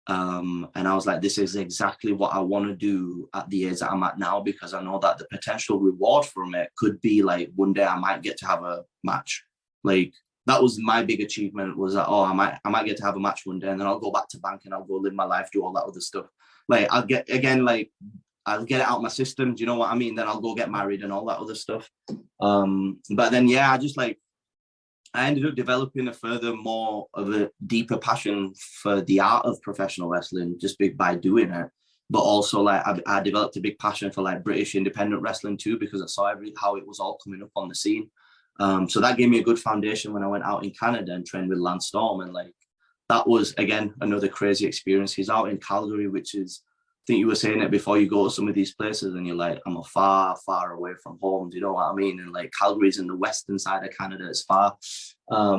And I was like, this is exactly what I want to do at the age that I'm at now, because I know that the potential reward from it could be one day I might get to have a match. That was my big achievement, was that, I might get to have a match one day, and then I'll go back to bank and I'll go live my life, do all that other stuff. I'll get it out of my system. Do you know what I mean? Then I'll go get married and all that other stuff. But then, I ended up developing more of a deeper passion for the art of professional wrestling just by doing it. But also, I developed a big passion for British independent wrestling too, because I saw how it was all coming up on the scene. So that gave me a good foundation when I went out in Canada and trained with Lance Storm, and that was again another crazy experience. He's out in Calgary, which is, I think you were saying it before, you go to some of these places and you're like, I'm a far, far away from home. Do you know what I mean? And Calgary's in the western side of Canada, it's far. I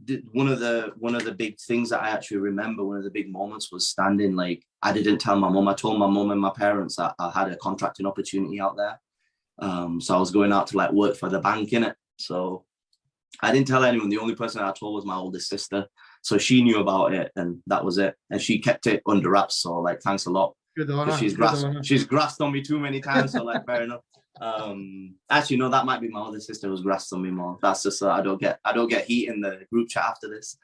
did one of the big things that I actually remember, one of the big moments was standing, I didn't tell my mum. I told my mum and my parents that I had a contracting opportunity out there. So I was going out to work for the bank in it. So I didn't tell anyone. The only person I told was my oldest sister. So she knew about it, and that was it. And she kept it under wraps. So thanks a lot. Good on her. She's grasped on me too many times. So fair enough. Actually, no, that might be my other sister who's grasped on me more. That's just so I don't get heat in the group chat after this.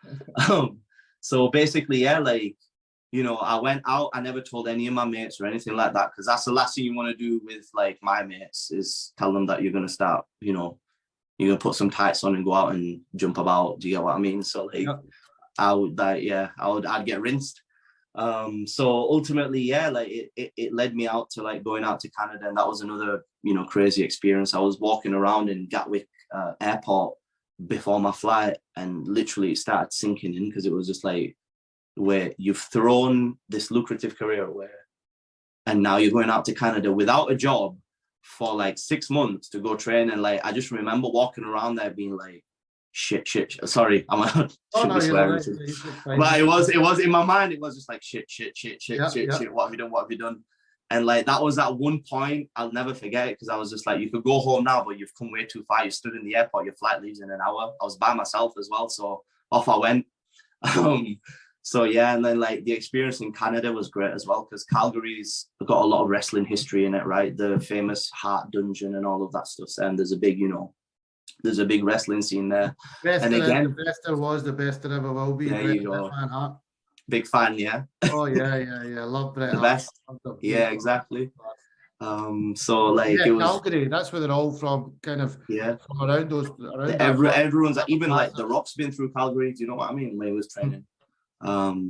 So basically, I went out. I never told any of my mates or anything like that, because that's the last thing you want to do with my mates, is tell them that you're gonna start. You're gonna put some tights on and go out and jump about. Do you get what I mean? So I'd get rinsed. So ultimately, it led me out to going out to Canada, and that was another crazy experience. I was walking around in Gatwick airport before my flight, and literally it started sinking in, because it was just where you've thrown this lucrative career away, and now you're going out to Canada without a job for 6 months to go train. And I just remember walking around there being shit. Sorry, I'm not swearing. But it was in my mind. It was just shit. What have you done? And that was at one point I'll never forget it, because I was just you could go home now, but you've come way too far. You stood in the airport. Your flight leaves in an hour. I was by myself as well, so off I went. And then the experience in Canada was great as well, because Calgary's got a lot of wrestling history in it, right? The famous Heart Dungeon and all of that stuff. And there's a big wrestling scene there. The best there was, the best there ever will be. There you go. Big fan, yeah. Oh yeah. Love Bret the best. Yeah, exactly. It was Calgary. That's where they're all from, kind of. Yeah. From around those. Everyone's even The Rock's been through Calgary. Do you know what I mean? When he was training.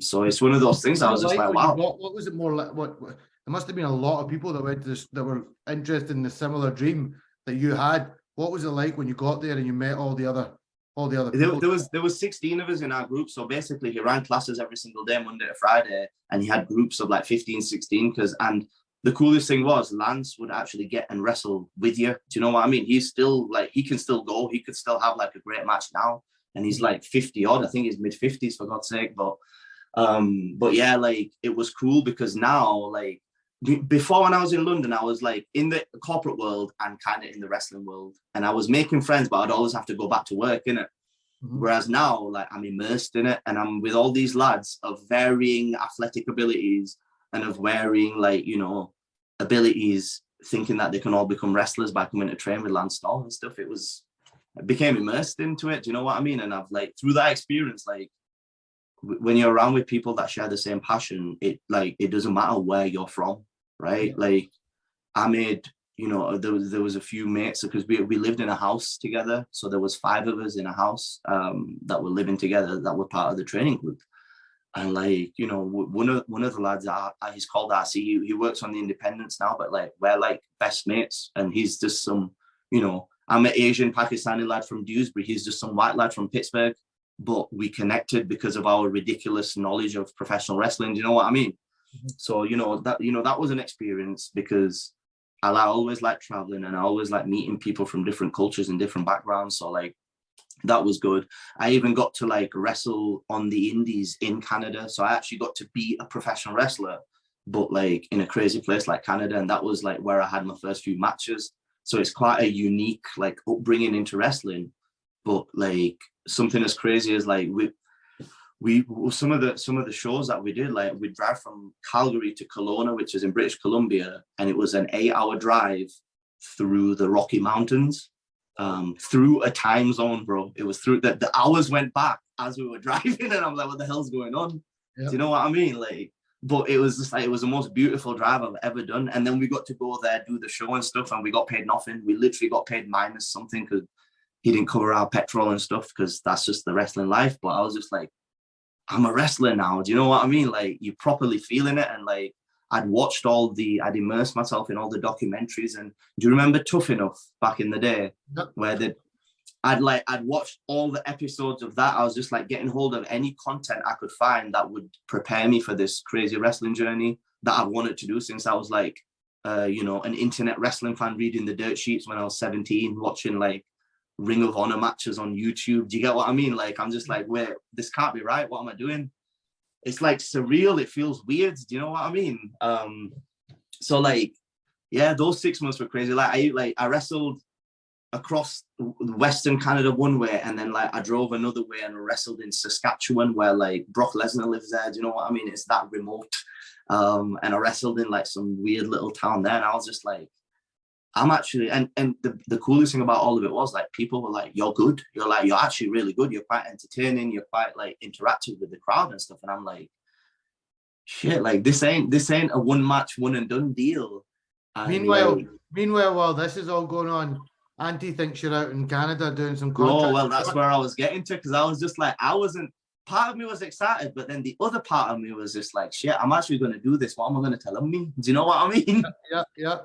So it's one of those things. I was just wow. What was it more like? What? There must have been a lot of people that went to this, that were interested in the similar dream that you had. What was it like when you got there and you met all the other people? There was 16 of us in our group. So basically he ran classes every single day, Monday to Friday, and he had groups of 15, 16. And the coolest thing was Lance would actually get and wrestle with you. Do you know what I mean? He's still he can still go. He could still have a great match now. And he's 50 odd. I think he's mid 50s, for God's sake. But yeah, it was cool, because now, before, when I was in London, I was in the corporate world and kind of in the wrestling world, and I was making friends, but I'd always have to go back to work, innit? Mm-hmm. Whereas now, I'm immersed in it, and I'm with all these lads of varying athletic abilities and of varying, abilities, thinking that they can all become wrestlers by coming to train with Lance Storm and stuff. I became immersed into it. Do you know what I mean? And I've through that experience, when you're around with people that share the same passion, it doesn't matter where you're from, right? I made, there was a few mates, because we lived in a house together. So there was 5 of us in a house that were living together, that were part of the training group. And like, you know, one of the lads, he's called RC. He works on the Independence now, but like we're like best mates. And he's just some, you know, I'm an Asian Pakistani lad from Dewsbury. He's just some white lad from Pittsburgh. But we connected because of our ridiculous knowledge of professional wrestling. Do you know what I mean? Mhm. So that was an experience, because I always like traveling, and I always like meeting people from different cultures and different backgrounds. So like that was good. I even got to like wrestle on the indies in Canada. So I actually got to be a professional wrestler, but like in a crazy place like Canada. And that was like where I had my first few matches. So it's quite a unique like upbringing into wrestling. But like something as crazy as like we some of the shows that we did, like we drive from Calgary to Kelowna, which is in British Columbia, and it was an 8-hour drive through the Rocky Mountains, through a time zone, bro. It was through the hours went back as we were driving, and I'm like, what the hell's going on? Yep. Do you know what I mean? Like, but it was just like, it was the most beautiful drive I've ever done. And then we got to go there, do the show and stuff, and we got paid nothing. We literally got paid minus something because he didn't cover our petrol and stuff, because that's just the wrestling life. But I was just like, I'm a wrestler now. Do you know what I mean? Like, you're properly feeling it. And like, I'd I'd immersed myself in all the documentaries. And do you remember Tough Enough back in the day? Yep. Where I'd watched all the episodes of that. I was just like getting hold of any content I could find that would prepare me for this crazy wrestling journey that I've wanted to do since I was like, an internet wrestling fan, reading the dirt sheets when I was 17, watching like Ring of Honor matches on YouTube. Do you get what I mean? Like, I'm just like, wait, this can't be right. What am I doing? It's like surreal. It feels weird. Do you know what I mean? So like, yeah, those 6 months were crazy. Like I wrestled across Western Canada one way, and then like I drove another way and wrestled in Saskatchewan, where like Brock Lesnar lives there. Do you know what I mean? It's that remote. And I wrestled in like some weird little town there, and I was just like, I'm actually, and the coolest thing about all of it was like, people were like, you're good. You're like, you're actually really good. You're quite entertaining. You're quite like interactive with the crowd and stuff. And I'm like, shit, like this ain't a one match, one and done deal. And Meanwhile, while this is all going on, Auntie thinks you're out in Canada doing some oh, contract. well, that's where I was getting to, because I was just like, part of me was excited, but then the other part of me was just like, shit, I'm actually going to do this. What am I going to tell them me? Do you know what I mean? Yeah.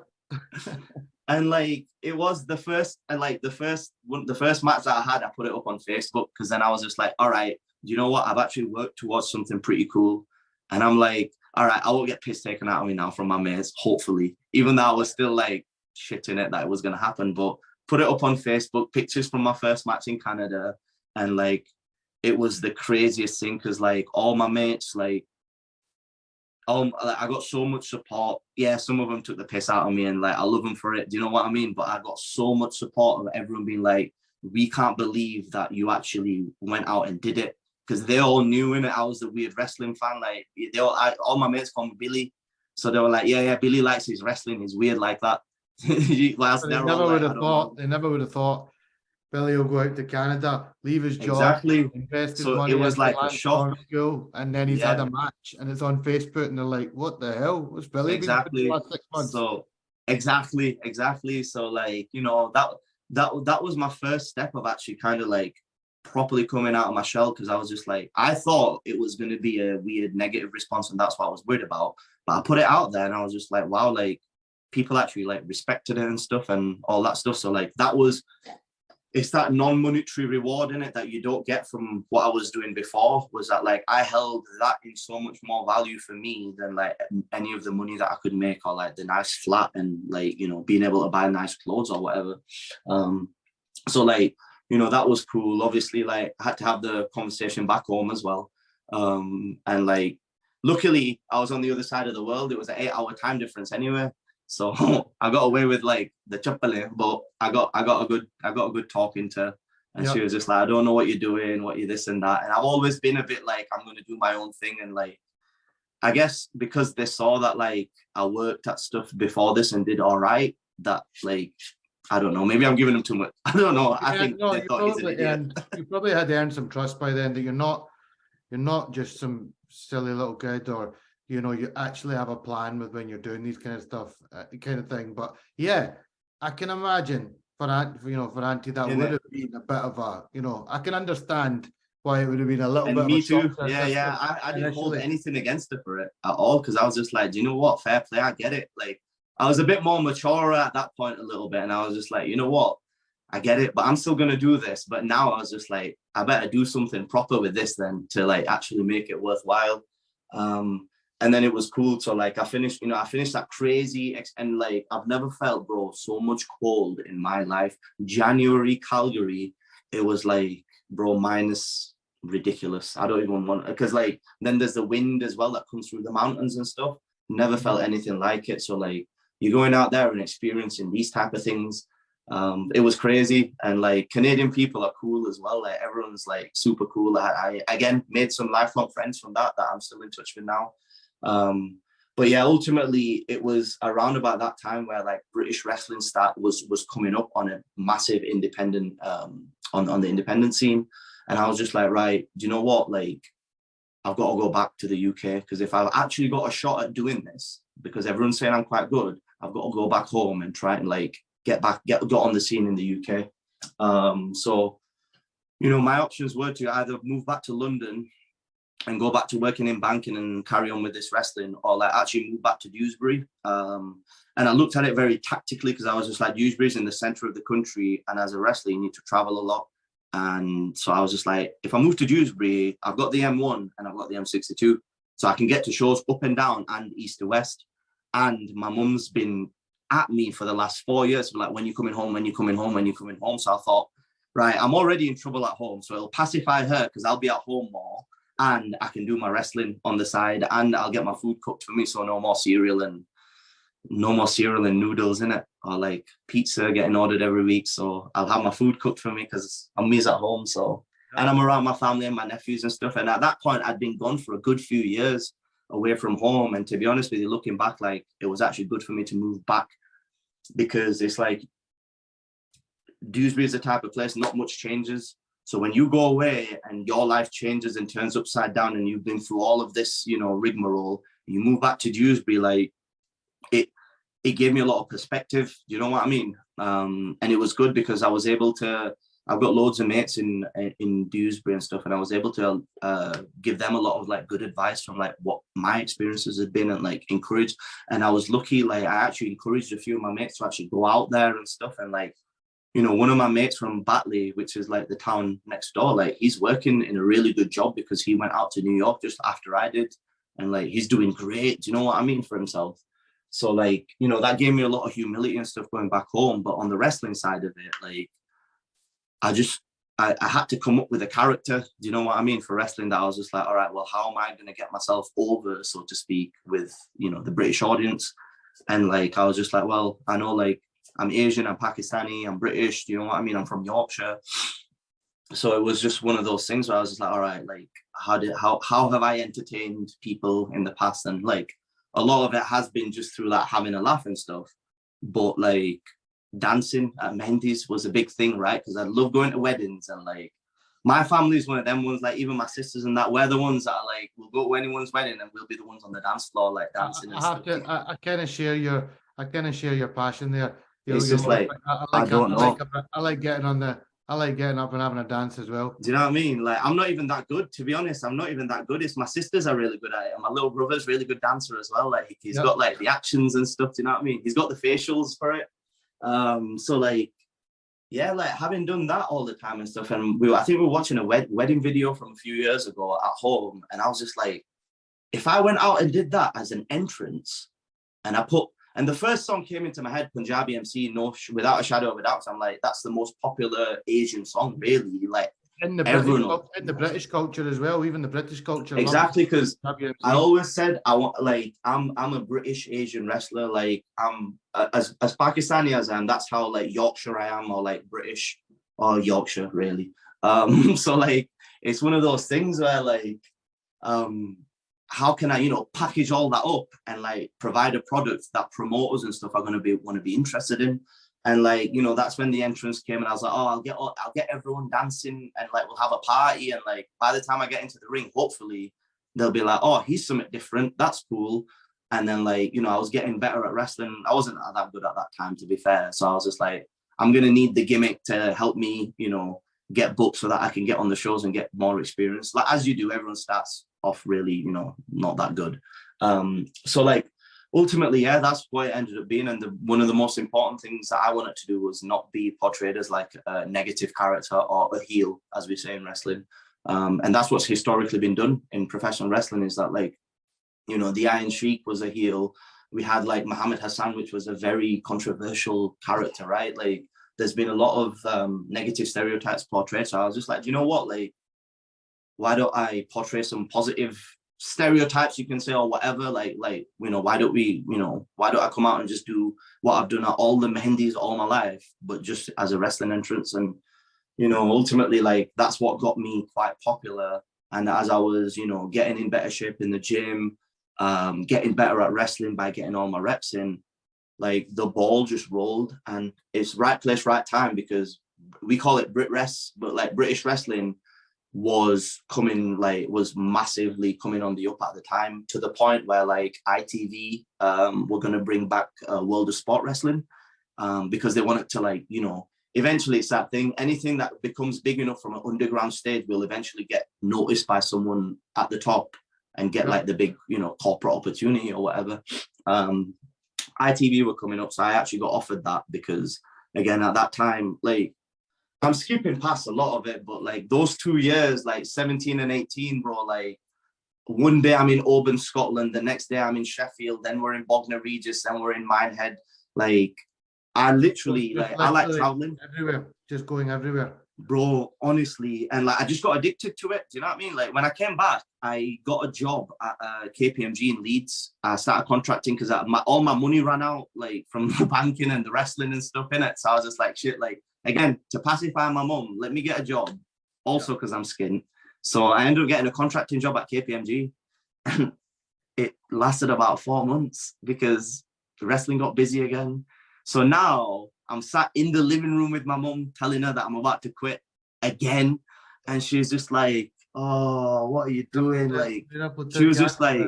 And like, it was the first match that I had, I put it up on Facebook, because then I was just like, all right, you know what? I've actually worked towards something pretty cool. And I'm like, all right, I won't get piss taken out of me now from my mates, hopefully, even though I was still like shitting it that it was going to happen. But put it up on Facebook, pictures from my first match in Canada. And like, it was the craziest thing, because like all my mates, like, I got so much support. Yeah, some of them took the piss out of me, and like, I love them for it. Do you know what I mean? But I got so much support of everyone being like, we can't believe that you actually went out and did it, because they all knew in it. I was the weird wrestling fan. Like, all my mates call me Billy, so they were like, yeah, Billy likes his wrestling. He's weird like that. They never would have thought Billy will go out to Canada, leave his job, exactly. invest his So money. it was like a shock. School, and then he's had a match, and it's on Facebook, and they're like, "What the hell? What's Billy been doing the last 6 months?" So exactly. So like, that was my first step of actually kind of like properly coming out of my shell, because I was just like, I thought it was going to be a weird negative response, and that's what I was worried about. But I put it out there, and I was just like, wow, like people actually like respected it and stuff and all that stuff. So like, it's that non-monetary reward in it that you don't get from what I was doing before, was that like I held that in so much more value for me than like any of the money that I could make, or like the nice flat, and like, being able to buy nice clothes or whatever. So like, that was cool. Obviously, like I had to have the conversation back home as well. And like, luckily I was on the other side of the world. It was an 8-hour time difference anyway. So I got away with like the chapale, but I got a good talking to, and she was just like, I don't know what you're doing, what you this and that. And I've always been a bit like, I'm going to do my own thing. And like, I guess because they saw that like I worked at stuff before this and did all right, that like, I don't know, maybe I'm giving them too much. I don't know. I think they thought he's an idiot. You probably had to earn some trust by then, that you're not just some silly little kid, or you actually have a plan with when you're doing these kind of stuff, kind of thing. But yeah, I can imagine for Auntie, that would have been a bit of a, I can understand why it would have been a little And bit of me a shock too. to our Yeah, system I didn't hold initially. anything against her for it at all, because I was just like, do you know what? Fair play, I get it. Like, I was a bit more mature at that point a little bit, and I was just like, you know what? I get it, but I'm still gonna do this. But now I was just like, I better do something proper with this then to like actually make it worthwhile. And then it was cool. So like I finished that crazy and like I've never felt, bro, so much cold in my life. January, Calgary, it was like, bro, minus ridiculous. I don't even want, because like then there's the wind as well that comes through the mountains and stuff. Never felt anything like it. So like you're going out there and experiencing these type of things. It was crazy, and like Canadian people are cool as well. Like everyone's like super cool. I again made some lifelong friends from that I'm still in touch with now. But yeah, ultimately it was around about that time where like British wrestling was coming up on a massive independent on the independent scene, and I was just like, right, do you know what? Like, I've got to go back to the UK, because if I've actually got a shot at doing this, because everyone's saying I'm quite good, I've got to go back home and try and like get on the scene in the UK. So, you know, my options were to either move back to London and go back to working in banking and carry on with this wrestling, or like actually move back to Dewsbury. And I looked at it very tactically, because I was just like, Dewsbury's in the center of the country, and as a wrestler, you need to travel a lot. And so I was just like, if I move to Dewsbury, I've got the M1 and I've got the M62, so I can get to shows up and down and east to west. And my mum's been at me for the last 4 years, like, when you coming home, when you coming home, when you coming home. So I thought, right, I'm already in trouble at home, so it'll pacify her because I'll be at home more, and I can do my wrestling on the side, and I'll get my food cooked for me, so no more cereal and noodles in it, or like pizza getting ordered every week. So I'll have my food cooked for me because I'm at home. So, and I'm around my family and my nephews and stuff. And at that point, I'd been gone for a good few years away from home. And to be honest with you, looking back, like it was actually good for me to move back, because it's like Dewsbury is the type of place, not much changes. So when you go away and your life changes and turns upside down, and you've been through all of this, you know, rigmarole, you move back to Dewsbury, like it gave me a lot of perspective. You know what I mean? And it was good because I was able to, I've got loads of mates in Dewsbury and stuff, and I was able to give them a lot of like good advice from like what my experiences had been, and like encourage. And I was lucky, like I actually encouraged a few of my mates to actually go out there and stuff. And like, you know, one of my mates from Batley, which is like the town next door, like he's working in a really good job because he went out to New York just after I did. And like, he's doing great. Do you know what I mean, for himself? So like, you know, that gave me a lot of humility and stuff going back home. But on the wrestling side of it, like, I had to come up with a character, do you know what I mean, for wrestling, that I was just like, all right, well, how am I going to get myself over, so to speak, with, you know, the British audience? And like, I was just like, well, I know, like, I'm Asian, I'm Pakistani, I'm British, do you know what I mean? I'm from Yorkshire. So it was just one of those things where I was just like, all right, like, how have I entertained people in the past? And like, a lot of it has been just through that having a laugh and stuff. But like, dancing at Mendy's was a big thing, right? Because I love going to weddings, and like, my family is one of them ones, like even my sisters and that, we're the ones that are like, we'll go to anyone's wedding and we'll be the ones on the dance floor, like dancing and stuff. I kind of share your passion there. It's just like, I don't know. I like getting on the, I like getting up and having a dance as well. Do you know what I mean? Like, I'm not even that good, to be honest. I'm not even that good. It's my sisters are really good at it, and my little brother's really good dancer as well. Like, he's got like the actions and stuff. Do you know what I mean? He's got the facials for it. So like, yeah, like having done that all the time and stuff, and I think we were watching a wedding video from a few years ago at home, and I was just like, if I went out and did that as an entrance, and the first song came into my head, Punjabi MC, no, without a shadow of a doubt. So I'm like, that's the most popular Asian song, really. Like, in the British culture as well, even the British culture. Exactly, because I always said I'm a British Asian wrestler. Like, I'm as Pakistani as I am, that's how like Yorkshire I am, or like British or Yorkshire, really. So like, it's one of those things where like, how can I, you know, package all that up and like provide a product that promoters and stuff are going to want to be interested in. And like, you know, that's when the entrance came, and I was like, oh, I'll get everyone dancing, and like, we'll have a party. And like, by the time I get into the ring, hopefully they'll be like, oh, he's something different. That's cool. And then like, you know, I was getting better at wrestling. I wasn't that good at that time, to be fair. So I was just like, I'm going to need the gimmick to help me, you know, get booked so that I can get on the shows and get more experience. Like as you do, everyone starts off really, you know, not that good. So like ultimately, yeah, that's what it ended up being. And one of the most important things that I wanted to do was not be portrayed as like a negative character or a heel, as we say in wrestling. And that's what's historically been done in professional wrestling, is that like, you know, the Iron Sheik was a heel. We had like Muhammad Hassan, which was a very controversial character, right? Like there's been a lot of negative stereotypes portrayed. So I was just like, you know what, like, why don't I portray some positive stereotypes, you can say, or whatever, like, you know, why don't I come out and just do what I've done at all the Mehndis all my life, but just as a wrestling entrance. And, you know, ultimately, like, that's what got me quite popular. And as I was, you know, getting in better shape in the gym, getting better at wrestling by getting all my reps in, like, the ball just rolled. And it's right place, right time, because we call it Brit Rest, but like British wrestling was massively coming on the up at the time, to the point where like ITV were going to bring back World of Sport Wrestling, because they wanted to, like, you know, eventually it's that thing, anything that becomes big enough from an underground stage will eventually get noticed by someone at the top and get like the big, you know, corporate opportunity or whatever. ITV were coming up, so I actually got offered that, because again at that time, like, I'm skipping past a lot of it, but like those 2 years, like 17 and 18, bro, like one day I'm in Auburn, Scotland, the next day I'm in Sheffield, then we're in Bognor Regis, then we're in Minehead. Like, I literally, like, I like traveling. Everywhere, just going everywhere. Bro, honestly, and like I just got addicted to it. Do you know what I mean? Like when I came back, I got a job at KPMG in Leeds. I started contracting because all my money ran out, like from the banking and the wrestling and stuff in it. So I was just like, shit, like, again, to pacify my mum, let me get a job. Also because I'm skint. So I ended up getting a contracting job at KPMG. And it lasted about 4 months because the wrestling got busy again. So now I'm sat in the living room with my mum, telling her that I'm about to quit again. And she's just like, oh, what are you doing? Like, she was just like,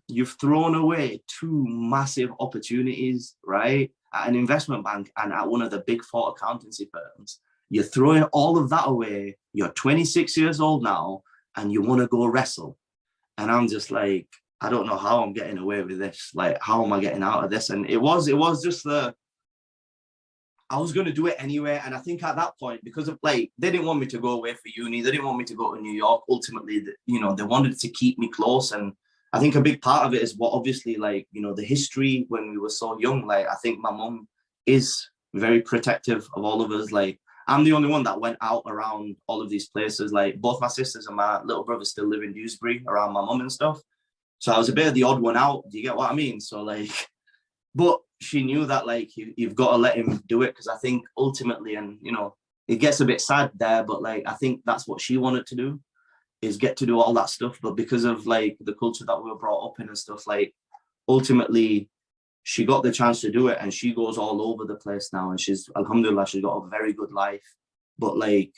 you've thrown away 2 massive opportunities, right? At an investment bank and at one of the big 4 accountancy firms. You're throwing all of that away. You're 26 years old now and you want to go wrestle. And I'm just like, I don't know how I'm getting away with this. Like, how am I getting out of this? And it was just I was going to do it anyway. And I think at that point, because of, like, they didn't want me to go away for uni. They didn't want me to go to New York. Ultimately, you know, they wanted to keep me close. And I think a big part of it is what, obviously, like, you know, the history when we were so young. Like, I think my mum is very protective of all of us. Like, I'm the only one that went out around all of these places. Like, both my sisters and my little brother still live in Dewsbury around my mum and stuff. So I was a bit of the odd one out. Do you get what I mean? So, like, but she knew that, like, you've got to let him do it, because I think ultimately, and, you know, it gets a bit sad there, but, like, I think that's what she wanted to do, is get to do all that stuff. But because of, like, the culture that we were brought up in and stuff, like, ultimately she got the chance to do it, and she goes all over the place now, and she's, alhamdulillah, she's got a very good life. But, like,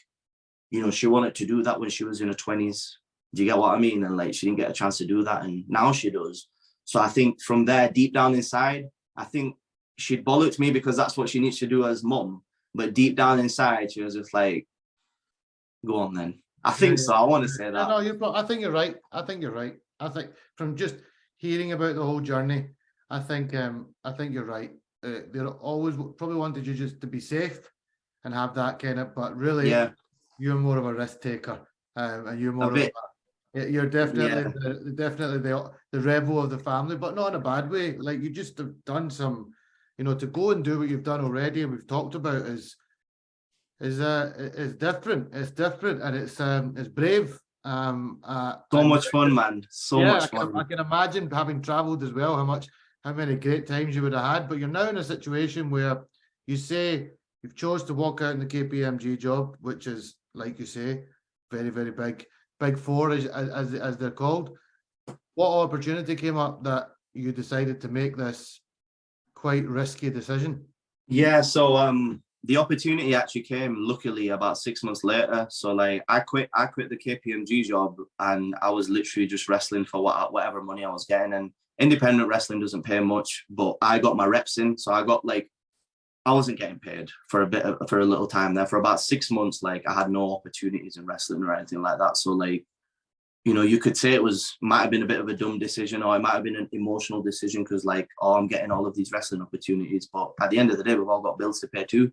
you know, she wanted to do that when she was in her 20s. Do you get what I mean? And, like, she didn't get a chance to do that, and now she does. So I think from there, deep down inside, I think she'd bollocked me because that's what she needs to do as mum. But deep down inside, she was just like, go on then. I think so. I want to say that. No, I think you're right. I think from just hearing about the whole journey, I think you're right. They're always probably wanted you just to be safe and have that kind of, but really, yeah, you're more of a risk taker, and you're more you're definitely the rebel of the family, but not in a bad way. Like, you just have done some, you know, to go and do what you've done already, and we've talked about is different. It's different, and it's brave. so much fun, man. So much fun. I can imagine, having traveled as well, how many great times you would have had. But you're now in a situation where you say you've chose to walk out in the KPMG job, which is, like you say, very, very big 4 as they're called. What opportunity came up that you decided to make this quite risky decision? Yeah, so the opportunity actually came luckily about 6 months later. So, like, I quit the KPMG job, and I was literally just wrestling for whatever money I was getting. And independent wrestling doesn't pay much, but I got my reps in. So I got, like, I wasn't getting paid for a little time there. For about 6 months, like I had no opportunities in wrestling or anything like that. So like, you know, you could say might have been a bit of a dumb decision, or it might have been an emotional decision because like, oh, I'm getting all of these wrestling opportunities. But at the end of the day, we've all got bills to pay too.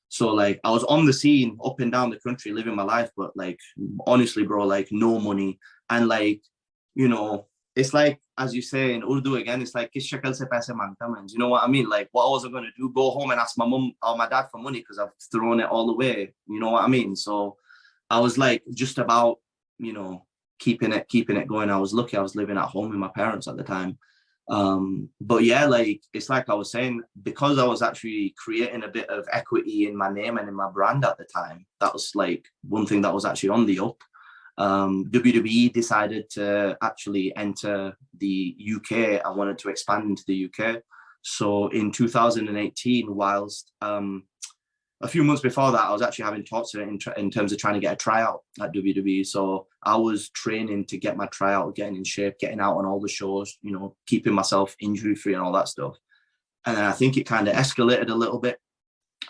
So like I was on the scene up and down the country living my life, but like honestly, bro, like no money. And like, you know, it's like, as you say in Urdu again, it's like, "Kis shakal se paise mangta main?" You know what I mean? Like, what was I going to do? Go home and ask my mum or my dad for money because I've thrown it all away. You know what I mean? So I was like, just about, you know, keeping it going. I was lucky I was living at home with my parents at the time. But yeah, like it's like I was saying, because I was actually creating a bit of equity in my name and in my brand at the time, that was like one thing that was actually on the up. WWE decided to actually enter the UK and wanted to expand into the UK. So in 2018, whilst a few months before that, I was actually having talks in terms of trying to get a tryout at WWE. So I was training to get my tryout, getting in shape, getting out on all the shows, you know, keeping myself injury free and all that stuff. And then I think it kind of escalated a little bit.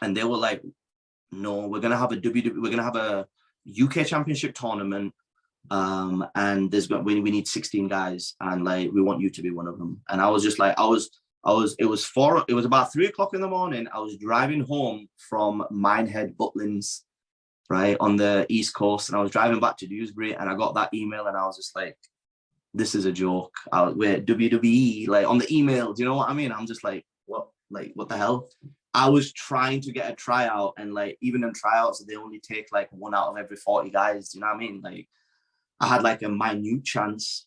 And they were like, no, we're going to have a WWE, we're going to have a UK Championship tournament. And we need 16 guys. And like, we want you to be one of them. And I was just like, it was about 3 o'clock in the morning. I was driving home from Minehead, Butlins, right, on the East Coast. And I was driving back to Dewsbury and I got that email and I was just like, this is a joke. We're WWE, like on the email. Do you know what I mean? I'm just like, what the hell? I was trying to get a tryout and like, even in tryouts, they only take like 1 out of every 40 guys. Do you know what I mean? Like I had like a minute chance.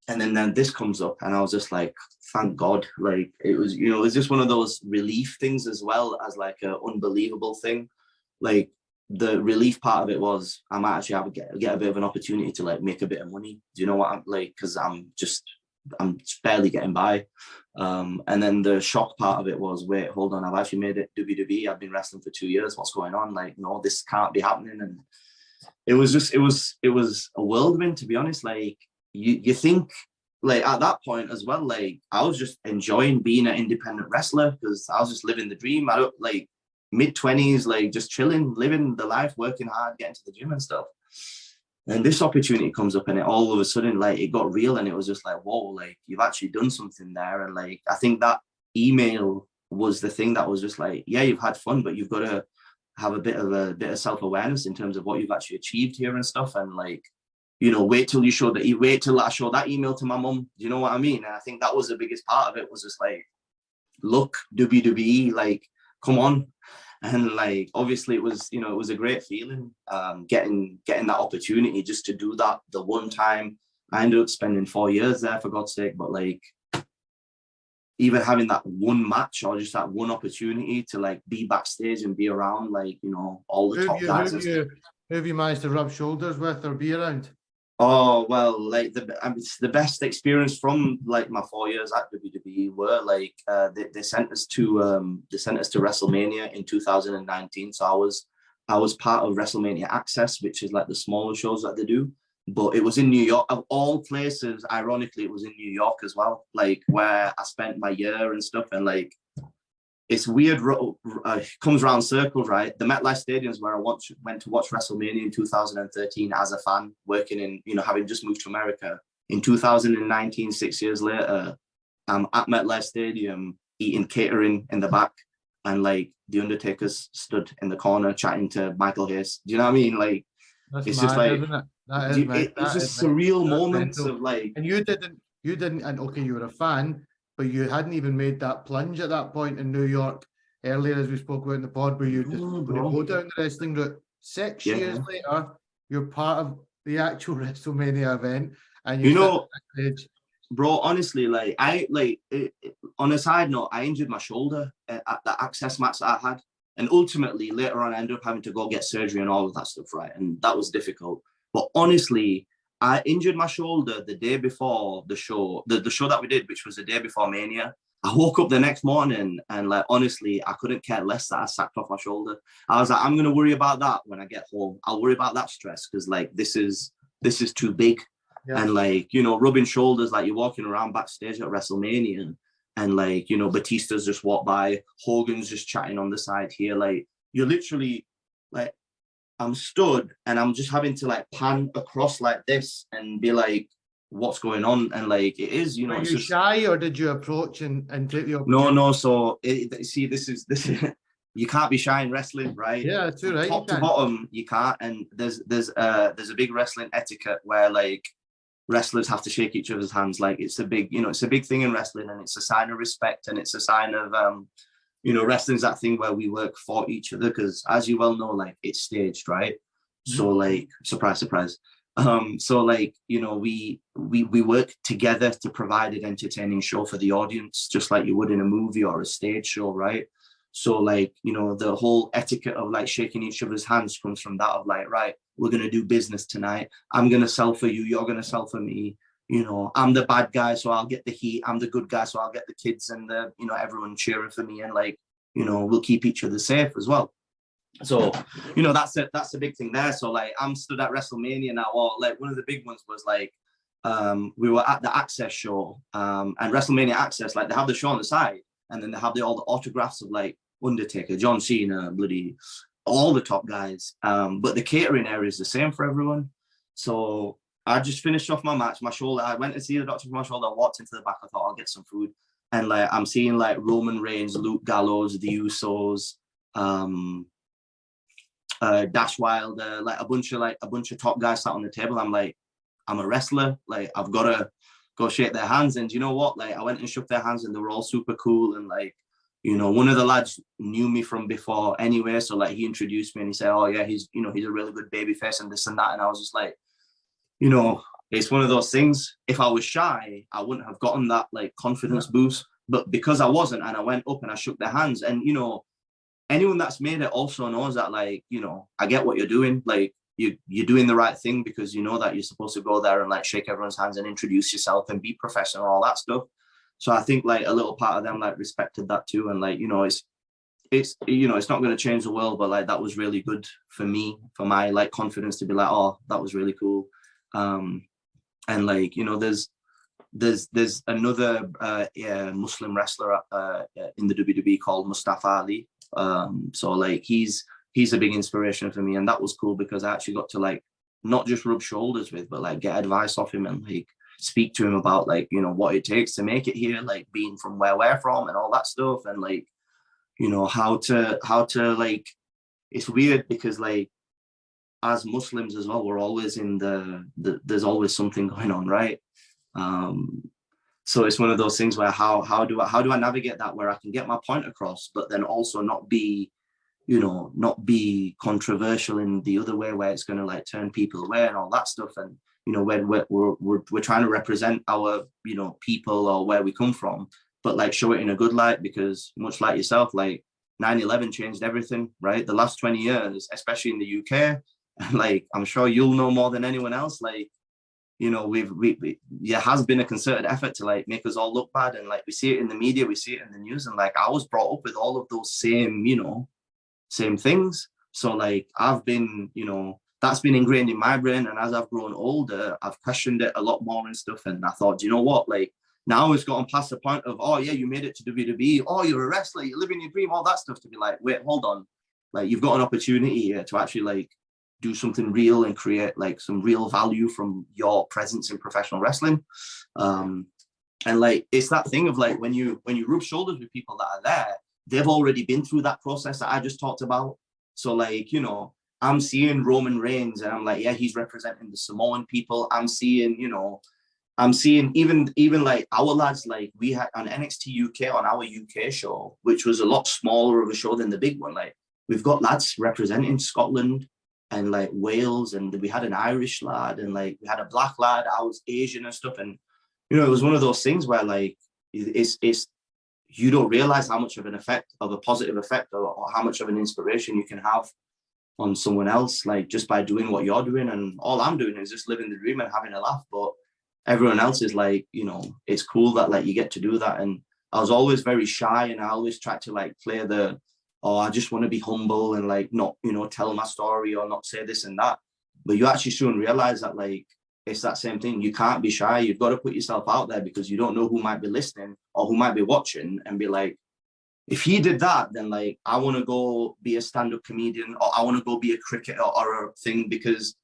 And then this comes up and I was just like, thank God. Like it was, you know, it was just one of those relief things as well as like an unbelievable thing. Like the relief part of it was I might actually get a bit of an opportunity to like make a bit of money. Do you know what I'm like? Because I'm just barely getting by. And then the shock part of it was, wait, hold on, I've actually made it WWE. I've been wrestling for 2 years. What's going on? Like, no, this can't be happening. And it was a whirlwind, to be honest. Like you think like at that point as well, like I was just enjoying being an independent wrestler because I was just living the dream. I don't like mid-20s, like just chilling, living the life, working hard, getting to the gym and stuff. And this opportunity comes up and it all of a sudden, like it got real and it was just like, whoa, like you've actually done something there. And like, I think that email was the thing that was just like, yeah, you've had fun, but you've got to have a bit of self-awareness in terms of what you've actually achieved here and stuff. And like, you know, wait till I show that email to my mum. Do you know what I mean? And I think that was the biggest part of it, was just like, look, WWE, like, come on. And like, obviously it was, you know, it was a great feeling, getting that opportunity just to do that the one time. I ended up spending 4 years there, for God's sake, but like, even having that one match or just that one opportunity to like be backstage and be around, like, you know, all the top guys. Who have you managed to rub shoulders with or be around? Oh, well, like it's the best experience from like my 4 years at WWE were like they sent us to WrestleMania in 2019. So I was part of WrestleMania Access, which is like the smaller shows that they do. But it was in New York, of all places. Ironically, it was in New York as well, like where I spent my year and stuff. And like, it's weird, comes around circles, right? The MetLife Stadium is where I went to watch WrestleMania in 2013 as a fan, working in, you know, having just moved to America. In 2019, 6 years later, I'm at MetLife Stadium eating catering in the back, and like the Undertaker's stood in the corner chatting to Michael Hayes. Do you know what I mean? Like, That's it's mad, just like, isn't it? it's just surreal moments of like. And you didn't, and okay, you were a fan, but you hadn't even made that plunge at that point in New York earlier, as we spoke about in the pod, where you just go down the wrestling route. 6 years later, you're part of the actual WrestleMania event, and you know, bro, honestly, like on a side note, I injured my shoulder at the Access match that I had, and ultimately later on I ended up having to go get surgery and all of that stuff, right? And that was difficult. But honestly, I injured my shoulder the day before the show, the show that we did, which was the day before Mania. I woke up the next morning and like, honestly, I couldn't care less that I sacked off my shoulder. I was like, I'm going to worry about that when I get home. I'll worry about that stress because like, this is too big. Yeah. And like, you know, rubbing shoulders, like you're walking around backstage at WrestleMania and like, you know, Batista's just walked by, Hogan's just chatting on the side here. Like, you're literally like, I'm stood and I'm just having to like pan across like this and be like, what's going on? And like, it is, you know, Were it's you just shy, or did you approach and take the no, opportunity? no. So see, this is you can't be shy in wrestling, right? Yeah, that's From right. top to bottom, you can't. And there's a big wrestling etiquette where like wrestlers have to shake each other's hands. Like it's a big, you know, it's a big thing in wrestling, and it's a sign of respect, and it's a sign of you know, wrestling's that thing where we work for each other, because as you well know, like it's staged, right? So like, surprise, surprise. So like, you know, we work together to provide an entertaining show for the audience, just like you would in a movie or a stage show, right? So like, you know, the whole etiquette of like shaking each other's hands comes from that of like, right, we're gonna do business tonight. I'm gonna sell for you, you're gonna sell for me. You know, I'm the bad guy, so I'll get the heat. I'm the good guy, so I'll get the kids and the, you know, everyone cheering for me, and like, you know, we'll keep each other safe as well. So, you know, that's a big thing there. So like, I'm stood at WrestleMania now, or like one of the big ones was like, we were at the Access show, and WrestleMania Access, like they have the show on the side, and then they have all the autographs of like Undertaker, John Cena, bloody all the top guys. But the catering area is the same for everyone. So I just finished off my match, my shoulder. I went to see the doctor for my shoulder. I walked into the back. I thought I'll get some food, and like I'm seeing like Roman Reigns, Luke Gallows, the Usos, Dash Wilder, like a bunch of top guys sat on the table. I'm like, I'm a wrestler. Like I've got to go shake their hands. And you know what? Like I went and shook their hands, and they were all super cool. And like, you know, one of the lads knew me from before anyway. So like he introduced me and he said, oh yeah, he's, you know, he's a really good baby face and this and that. And I was just like, you know, it's one of those things. If I was shy, I wouldn't have gotten that like confidence boost. But because I wasn't, and I went up and I shook their hands, and you know, anyone that's made it also knows that, like, you know, I get what you're doing. Like you're doing the right thing, because you know that you're supposed to go there and like shake everyone's hands and introduce yourself and be professional, all that stuff. So I think like a little part of them like respected that too. And like, you know, it's you know, it's not going to change the world, but like that was really good for me, for my like confidence to be like, oh, that was really cool. And like, you know, there's another Muslim wrestler in the WWE called Mustafa Ali. So like he's a big inspiration for me, and that was cool because I actually got to like not just rub shoulders with, but like get advice off him and like speak to him about like, you know, what it takes to make it here, like being from where we're from and all that stuff, and like, you know, how to like, it's weird because like as Muslims as well, we're always in there's always something going on, right? So it's one of those things where how do I navigate that, where I can get my point across, but then also not be, you know, not be controversial in the other way where it's going to like turn people away and all that stuff. And you know, when we're trying to represent our, you know, people or where we come from, but like show it in a good light, because much like yourself, like 9/11 changed everything, right? The last 20 years, especially in the UK, like I'm sure you'll know more than anyone else, like, you know, there has been a concerted effort to like make us all look bad, and like we see it in the media, we see it in the news, and like I was brought up with all of those same, you know, same things. So like I've been, you know, that's been ingrained in my brain, and as I've grown older, I've questioned it a lot more and stuff. And I thought, you know what, like now it's gotten past the point of, oh yeah, you made it to WWE, oh you're a wrestler, you're living your dream, all that stuff, to be like, wait, hold on, like you've got an opportunity here to actually like do something real and create like some real value from your presence in professional wrestling. And like it's that thing of like when you rub shoulders with people that are there, they've already been through that process that I just talked about. So like, you know, I'm seeing Roman Reigns and I'm like, yeah, he's representing the Samoan people. I'm seeing, you know, I'm seeing even like our lads, like we had on NXT UK, on our UK show, which was a lot smaller of a show than the big one. Like we've got lads representing Scotland and like Wales, and we had an Irish lad, and like we had a black lad, I was Asian and stuff. And you know, it was one of those things where like it's you don't realize how much of an effect, of a positive effect, or how much of an inspiration you can have on someone else, like just by doing what you're doing. And all I'm doing is just living the dream and having a laugh, but everyone else is like, you know, it's cool that like you get to do that. And I was always very shy, and I always tried to like play the, oh, I just want to be humble and like not, you know, tell my story or not say this and that. But you actually soon realize that like it's that same thing. You can't be shy. You've got to put yourself out there, because you don't know who might be listening or who might be watching and be like, if he did that, then like, I want to go be a stand-up comedian, or I want to go be a cricketer or a thing, because,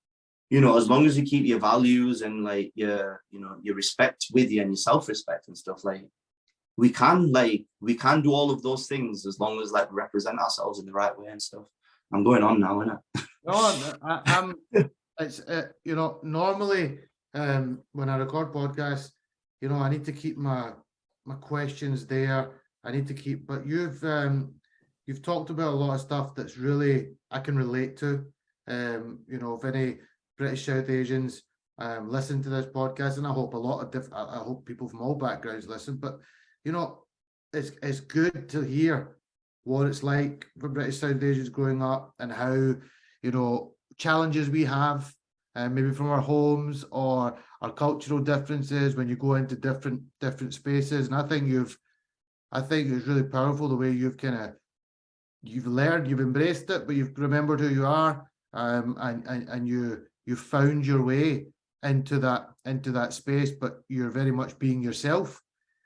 you know, as long as you keep your values and like your, you know, your respect with you and your self-respect and stuff, like we can do all of those things as long as like we represent ourselves in the right way and stuff. I'm going on now, innit? No, I'm. It's you know, normally when I record podcasts, you know, I need to keep my questions there. I need to keep, but you've talked about a lot of stuff that's really I can relate to. You know, if any British South Asians listen to this podcast, and I hope a lot of I hope people from all backgrounds listen. But you know, it's good to hear what it's like for British South Asians growing up, and how, you know, challenges we have, maybe from our homes or our cultural differences when you go into different spaces. And I think it's really powerful the way you've learned, you've embraced it, but you've remembered who you are, and you've found your way into that space, but you're very much being yourself.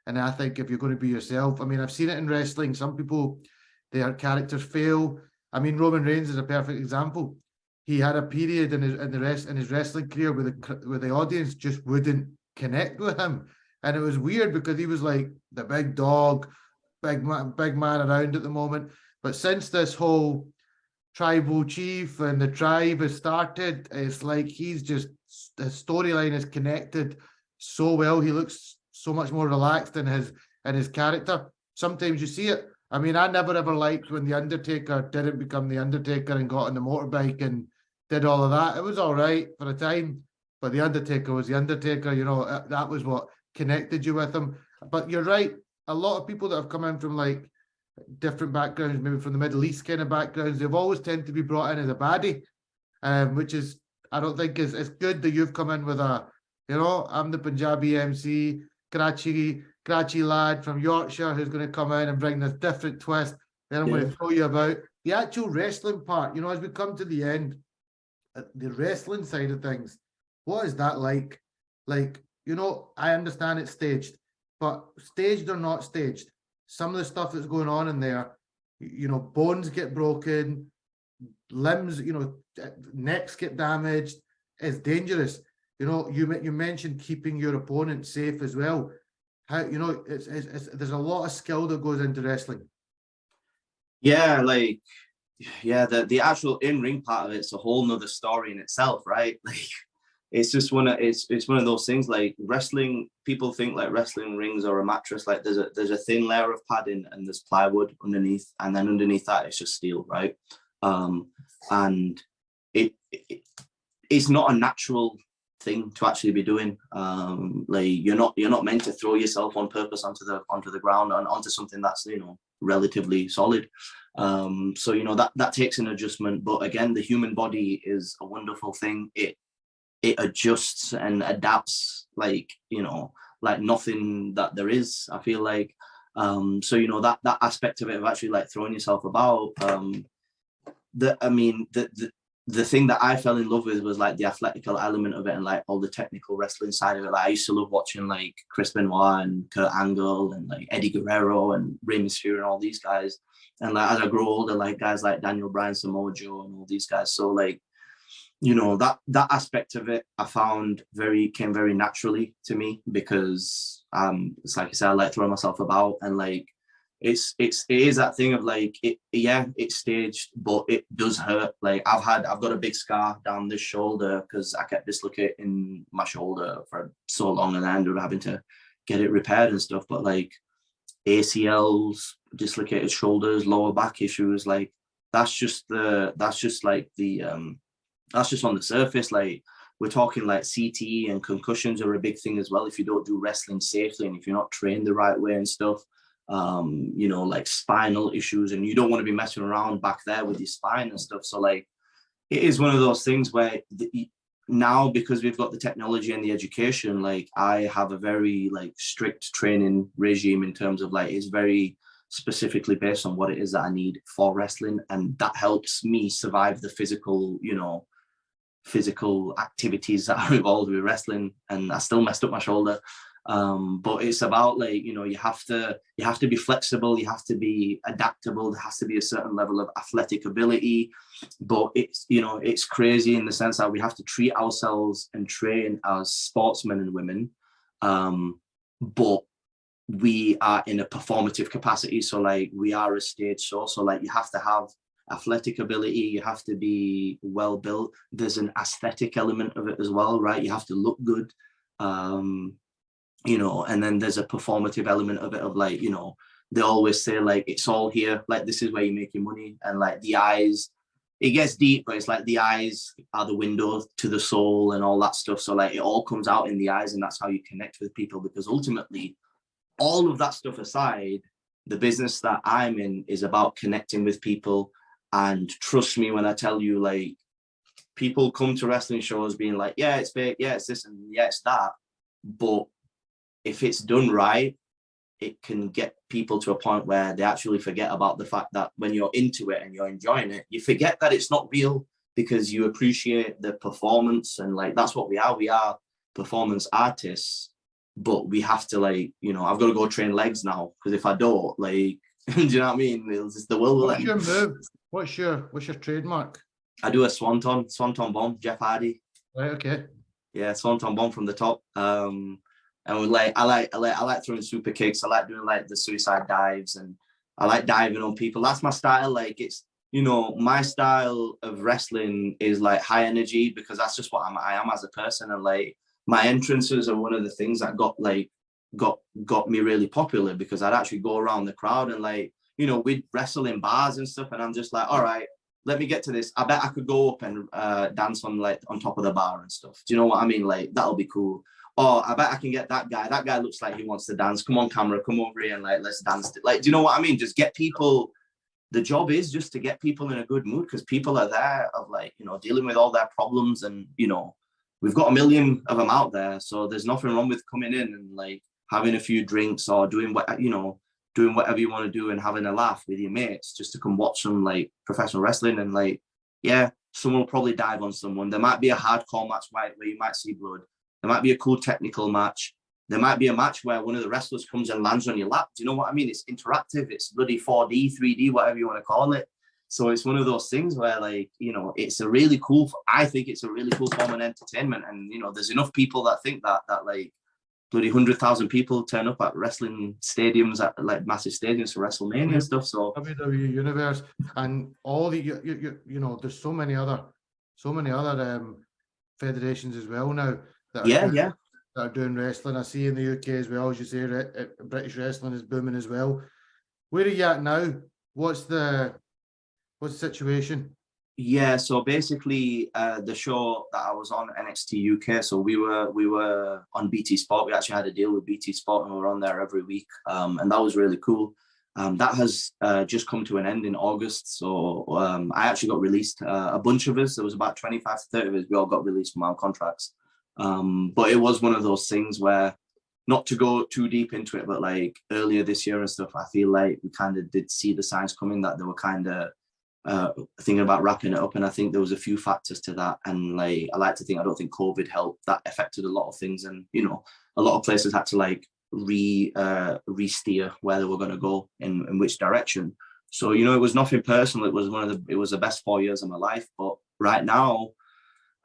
And I think if you're going to be yourself, I mean, I've seen it in wrestling. Some people, their characters fail. I mean, Roman Reigns is a perfect example. He had a period in his wrestling career where the audience just wouldn't connect with him, and it was weird because he was like the big dog, big man around at the moment. But since this whole tribal chief and the tribe has started, it's like his storyline is connected so well. He looks so much more relaxed in his character. Sometimes you see it. I mean, I never ever liked when the Undertaker didn't become the Undertaker and got on the motorbike and did all of that. It was all right for a time, but the Undertaker was the Undertaker. You know, that was what connected you with him. But you're right. A lot of people that have come in from like different backgrounds, maybe from the Middle East kind of backgrounds, they've always tend to be brought in as a baddie, which is, I don't think it's good that you've come in with a, you know, I'm the Punjabi MC, Karachi lad from Yorkshire who's going to come in and bring this different twist. Then I'm going to tell you about the actual wrestling part. You know, as we come to the end, the wrestling side of things, what is that like? Like, you know, I understand it's staged, but staged or not staged, some of the stuff that's going on in there, you know, bones get broken, limbs, you know, necks get damaged. It's dangerous. You know, you mentioned keeping your opponent safe as well. How, you know, it's there's a lot of skill that goes into wrestling. Yeah, like, yeah, the actual in-ring part of it's a whole nother story in itself, right? Like, it's just one of those things. Like wrestling, people think like wrestling rings or a mattress, like there's a thin layer of padding and there's plywood underneath, and then underneath that it's just steel, right? And it's not a natural thing to actually be doing. Like you're not meant to throw yourself on purpose onto the ground and onto something that's, you know, relatively solid. So, you know, that takes an adjustment, but again, the human body is a wonderful thing. It adjusts and adapts like, you know, like nothing that there is, I feel like. So, you know, that aspect of it, of actually like throwing yourself about, the thing that I fell in love with was like the athletical element of it and like all the technical wrestling side of it. Like I used to love watching like Chris Benoit and Kurt Angle and like Eddie Guerrero and Rey Mysterio and all these guys. And like as I grow older, like guys like Daniel Bryan, Samoa Joe and all these guys. So like, you know, that aspect of it I found came very naturally to me, because it's like I said, I like throwing myself about, and like it is that thing of like it's staged, but it does hurt. Like I've got a big scar down this shoulder because I kept dislocating my shoulder for so long, and I ended up having to get it repaired and stuff. But like ACLs, dislocated shoulders, lower back issues, like that's just on the surface. Like we're talking like CTE and concussions are a big thing as well if you don't do wrestling safely and if you're not trained the right way and stuff. You know, like spinal issues, and you don't want to be messing around back there with your spine and stuff. So like it is one of those things where now, because we've got the technology and the education, like I have a very like strict training regime in terms of like it's very specifically based on what it is that I need for wrestling, and that helps me survive the physical, you know, physical activities that are involved with wrestling, and I still messed up my shoulder. But it's about like, you know, you have to be flexible, you have to be adaptable, there has to be a certain level of athletic ability. But it's, you know, it's crazy in the sense that we have to treat ourselves and train as sportsmen and women, but we are in a performative capacity. So like we are a stage show, so like you have to have athletic ability, you have to be well built, there's an aesthetic element of it as well, right? You have to look good, you know, and then there's a performative element of it, of like, you know, they always say like it's all here, like this is where you make your money. And like the eyes, it gets deep, but it's like the eyes are the window to the soul and all that stuff. So like it all comes out in the eyes, and that's how you connect with people, because ultimately all of that stuff aside, the business that I'm in is about connecting with people. And trust me when I tell you, like, people come to wrestling shows being like, yeah, it's fake, yeah, it's this, and yeah, it's that. But if it's done right, it can get people to a point where they actually forget about the fact that when you're into it and you're enjoying it, you forget that it's not real, because you appreciate the performance. And like, that's what we are. We are performance artists, but we have to, like, you know, I've got to go train legs now, because if I don't, like, do you know what I mean? The will will end. What's your move? What's your trademark? I do a swanton bomb, Jeff Hardy. Right, okay. Yeah, swanton bomb from the top. And we like, I like throwing super kicks. I like doing like the suicide dives, and I like diving on people. That's my style. Like, it's, you know, my style of wrestling is like high energy, because that's just what I am as a person. And like, my entrances are one of the things that got me really popular, because I'd actually go around the crowd and, like, you know, we'd wrestle in bars and stuff, and I'm just like, all right, let me get to this. I bet I could go up and dance on, like, on top of the bar and stuff. Do you know what I mean? Like, that'll be cool. Or I bet I can get that guy. That guy looks like he wants to dance. Come on, camera, come over here and, like, let's dance. Like, do you know what I mean? Just get people. The job is just to get people in a good mood, because people are there of, like, you know, dealing with all their problems, and, you know, we've got a million of them out there. So there's nothing wrong with coming in and, like, having a few drinks or doing what, you know, doing whatever you want to do and having a laugh with your mates, just to come watch some, like, professional wrestling. And, like, yeah, someone will probably dive on someone. There might be a hardcore match where you might see blood. There might be a cool technical match. There might be a match where one of the wrestlers comes and lands on your lap. Do you know what I mean? It's interactive. It's bloody 4D, 3D, whatever you want to call it. So it's one of those things where, like, you know, it's a really cool, I think it's a really cool form of entertainment. And, you know, there's enough people that think that like, bloody 100,000 people turn up at wrestling stadiums, at, like, massive stadiums for Wrestlemania and stuff. So WWE Universe and all the you know, there's so many other federations as well now that are doing wrestling. I see in the UK as well, as you say, British wrestling is booming as well. Where are you at now? What's the situation? Yeah, so basically, the show that I was on, NXT UK, so we were on BT Sport. We actually had a deal with BT Sport, and we were on there every week, and that was really cool. That has just come to an end in August. So I actually got released. A bunch of us, there was about 25 to 30 of us, we all got released from our contracts. But it was one of those things where, not to go too deep into it, but like earlier this year and stuff, I feel like we kind of did see the signs coming that they were kind of thinking about wrapping it up. And I think there was a few factors to that. And like, I like to think, I don't think COVID helped. That affected a lot of things. And, you know, a lot of places had to, like, re-steer where they were going to go in which direction. So, you know, it was nothing personal. It was the best 4 years of my life. But right now,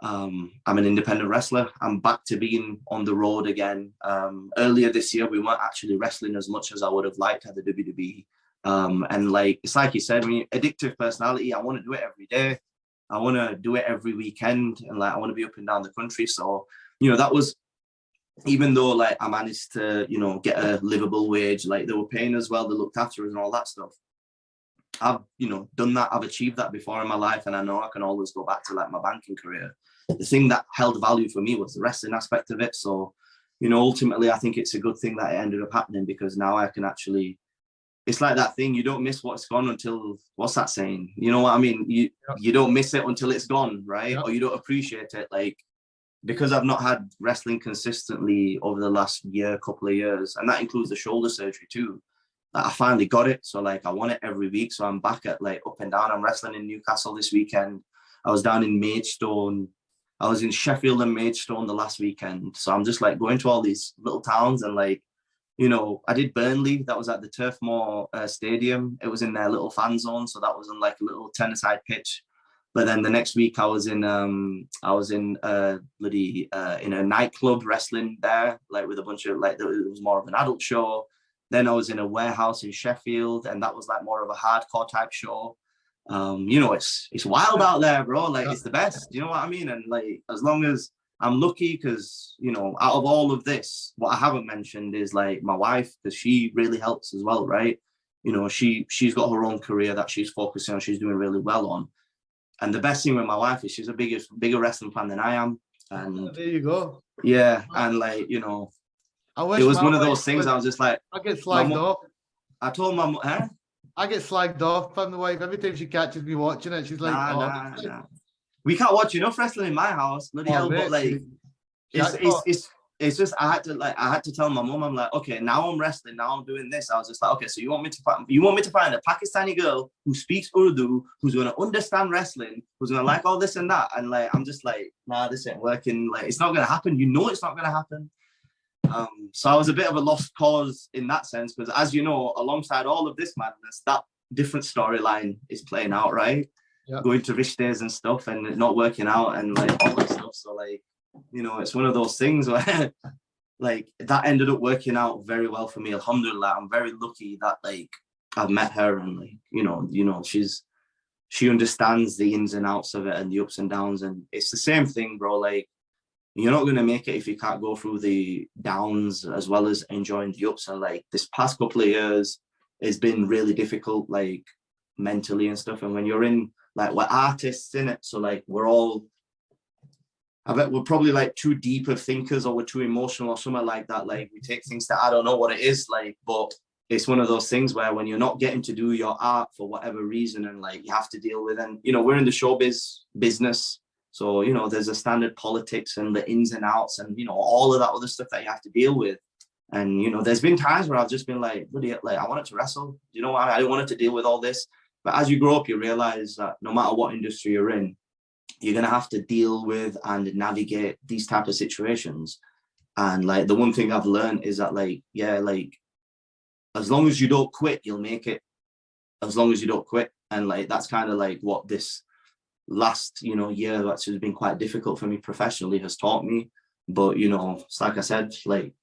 I'm an independent wrestler. I'm back to being on the road again. Earlier this year, we weren't actually wrestling as much as I would have liked at the WWE. And like, it's like you said, I mean, addictive personality, I want to do it every day. I want to do it every weekend. And like, I want to be up and down the country. So, you know, that was, even though like I managed to, you know, get a livable wage, like they were paying as well, they looked after us and all that stuff. I've, you know, done that. I've achieved that before in my life. And I know I can always go back to like my banking career. The thing that held value for me was the wrestling aspect of it. So, you know, ultimately, I think it's a good thing that it ended up happening, because now I can actually, it's like that thing, you don't miss what's gone until, what's that saying? You know what I mean? You don't miss it until it's gone, right? Or you don't appreciate it. Like, because I've not had wrestling consistently over the last couple of years, and that includes the shoulder surgery too, like, I finally got it. So like, I want it every week. So I'm back at like up and down. I'm wrestling in Newcastle this weekend. I was down in Maidstone I was in Sheffield and Maidstone the last weekend. So I'm just like going to all these little towns and like, you know, I did Burnley. That was at the Turf Moor Stadium. It was in their little fan zone. So that was on like a little tennis-side pitch. But then the next week I was in in a nightclub wrestling there, like with a bunch of like, it was more of an adult show. Then I was in a warehouse in Sheffield, and that was like more of a hardcore type show. You know, it's wild out there, bro. Like it's the best. You know what I mean? And like as long as I'm lucky, because you know, out of all of this, what I haven't mentioned is like my wife, because she really helps as well, right? You know, she's got her own career that she's focusing on, she's doing really well on. And the best thing with my wife is she's a bigger wrestling fan than I am. And there you go. Yeah, and like, you know, I wish it was my one of wife those things would- I was just like, I get slagged off. I told my mum, huh? I get slagged off from the wife every time she catches me watching it. She's like, Nah. We can't watch enough wrestling in my house, bloody hell. But like, it's just I had to tell my mum, I'm like, okay, now I'm wrestling, now I'm doing this. I was just like, okay, so you want me to find a Pakistani girl who speaks Urdu, who's gonna understand wrestling, who's gonna like all this and that, and like I'm just like, nah, this ain't working. Like it's not gonna happen. You know, it's not gonna happen. So I was a bit of a lost cause in that sense, because as you know, alongside all of this madness, that different storyline is playing out, right? Yep. Going to rishtas and stuff and not working out and like all that stuff. So like, you know, it's one of those things where like that ended up working out very well for me. Alhamdulillah, I'm very lucky that like I've met her and like, you know, she understands the ins and outs of it and the ups and downs. And it's the same thing, bro. Like, you're not going to make it if you can't go through the downs as well as enjoying the ups. And like this past couple of years has been really difficult, like mentally and stuff. And when you're in, like, we're artists in it. So like, I bet we're probably like too deep of thinkers, or we're too emotional or something like that. Like we take things that I don't know what it is like, but it's one of those things where when you're not getting to do your art for whatever reason, and like you have to deal with, and you know, we're in the showbiz business. So, you know, there's a standard politics and the ins and outs and, you know, all of that other stuff that you have to deal with. And, you know, there's been times where I've just been like, I wanted to wrestle. You know, I didn't want to deal with all this. But as you grow up, you realize that no matter what industry you're in, you're going to have to deal with and navigate these type of situations. And like, the one thing I've learned is that like, yeah, like, as long as you don't quit, you'll make it. As long as you don't quit. And like, that's kind of like what this last, you know, year that's been quite difficult for me professionally has taught me. But, you know, it's like I said, like,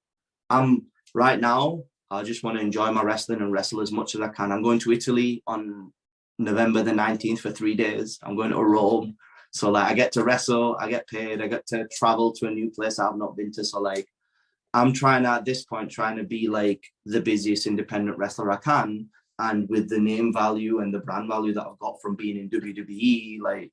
I'm right now, I just want to enjoy my wrestling and wrestle as much as I can. I'm going to Italy on November the 19th for 3 days. I'm going to Rome. So like I get to wrestle, I get paid, I get to travel to a new place I've not been to. So like I'm trying at this point, trying to be like the busiest independent wrestler I can. And with the name value and the brand value that I've got from being in WWE, like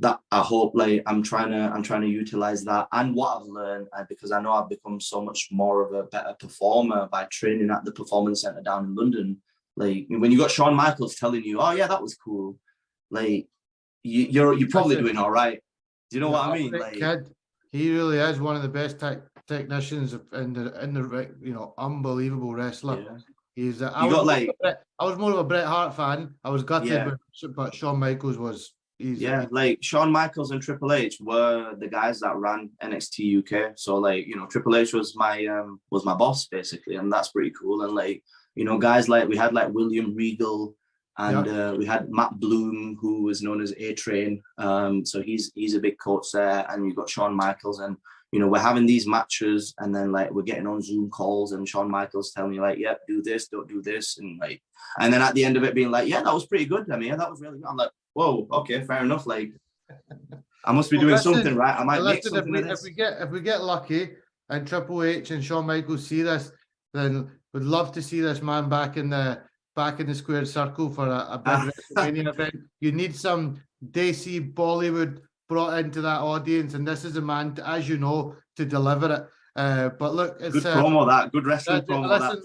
that, I hope like I'm trying to utilize that and what I've learned, because I know I've become so much more of a better performer by training at the Performance Center down in London. Like when you got Shawn Michaels telling you, oh yeah, that was cool, like you're probably doing all right. Do you know what I mean? Like, kid, he really is one of the best technicians in the you know, unbelievable wrestler. Yeah. He's I was more of a Bret Hart fan. I was gutted, but Shawn Michaels was. Like Shawn Michaels and Triple H were the guys that ran NXT UK. So like, you know, Triple H was my boss basically, and that's pretty cool. And like, you know, guys like we had like William Regal, and we had Matt Bloom, who was known as A-Train. So he's a big coach there, and you've got Shawn Michaels, and you know, we're having these matches, and then like we're getting on Zoom calls, and Shawn Michaels telling me like, "Yep, do this, don't do this," and like, and then at the end of it being like, "Yeah, that was pretty good. I mean, that was really good." I'm like, "Whoa, okay, fair enough." Like, I must be doing something right. I might make something. If we get lucky, and Triple H and Shawn Michaels see this, then we'd love to see this man back in the squared circle for a big WrestleMania event. You need some Desi Bollywood brought into that audience, and this is a man, as you know, to deliver it. But look, it's good promo, that good wrestling promo.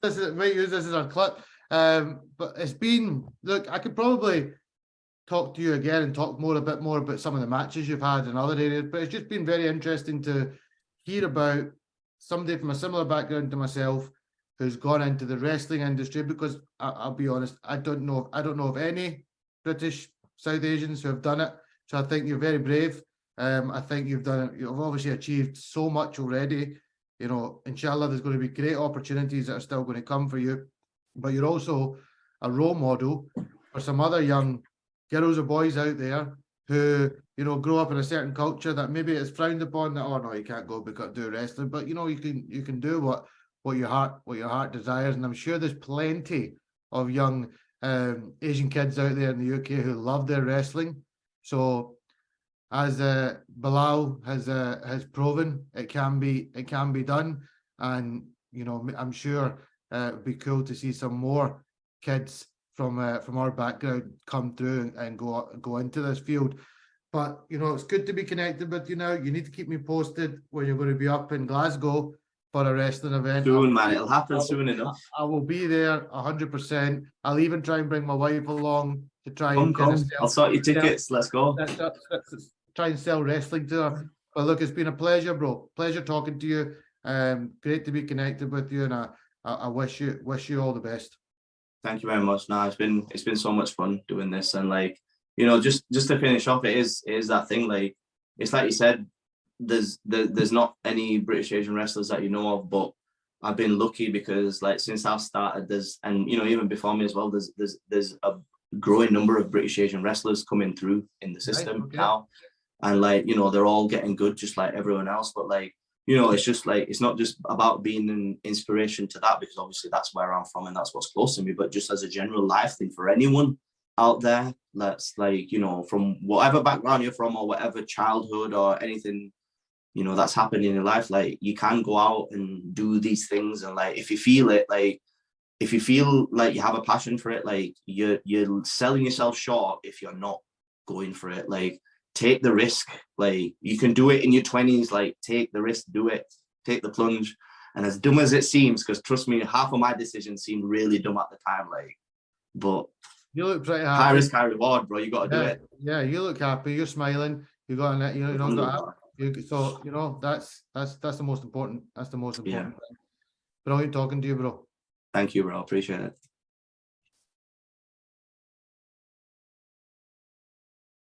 Listen, we might use this as our clip. But it's been, look, I could probably talk to you again and talk a bit more about some of the matches you've had in other areas, but it's just been very interesting to hear about somebody from a similar background to myself who's gone into the wrestling industry, because I'll be honest, I don't know of any British South Asians who have done it. So I think you're very brave, I think you've obviously achieved so much already. You know, inshallah, there's going to be great opportunities that are still going to come for you. But you're also a role model for some other young girls or boys out there who, you know, grow up in a certain culture that maybe it's frowned upon, that, oh no, you can't go because do wrestling. But you know, you can do what your heart desires. And I'm sure there's plenty of young Asian kids out there in the UK who love their wrestling. So as Bilal has proven, it can be done. And you know, I'm sure it'd be cool to see some more kids from our background come through and go into this field. But you know, it's good to be connected with you now. You need to keep me posted when you're going to be up in Glasgow for a wrestling event. Soon, man. It'll happen soon enough. I will be there 100%. I'll even try and bring my wife along to try and Come. I'll sort your tickets. Let's go. Try and sell wrestling to her. But look, it's been a pleasure, bro. Pleasure talking to you. Great to be connected with you, and I wish you all the best. Thank you very much. Nah, it's been so much fun doing this, and like, you know, just to finish off, it is that thing, like, it's like you said, there's not any British Asian wrestlers that you know of, but I've been lucky because like since I've started, and you know, even before me as well, there's a growing number of British Asian wrestlers coming through in the system now, and like, you know, they're all getting good just like everyone else. But like, you know, it's just like, it's not just about being an inspiration to that, because obviously that's where I'm from and that's what's close to me, but just as a general life thing for anyone out there that's like, you know, from whatever background you're from or whatever childhood or anything, you know, that's happened in your life, like, you can go out and do these things. And like, if you feel it, like, if you feel like you have a passion for it, like, you're selling yourself short if you're not going for it. Like, take the risk. Like, you can do it in your 20s. Like, take the risk, do it, take the plunge. And as dumb as it seems, because trust me, half of my decisions seemed really dumb at the time, like, but you look pretty happy. High risk, high reward, bro. You got to do it. Yeah, you look happy. You're smiling. You got it. You know, so you know, that's the most important. That's the most important thing. Brilliant talking to you, bro. Thank you, bro. Appreciate it.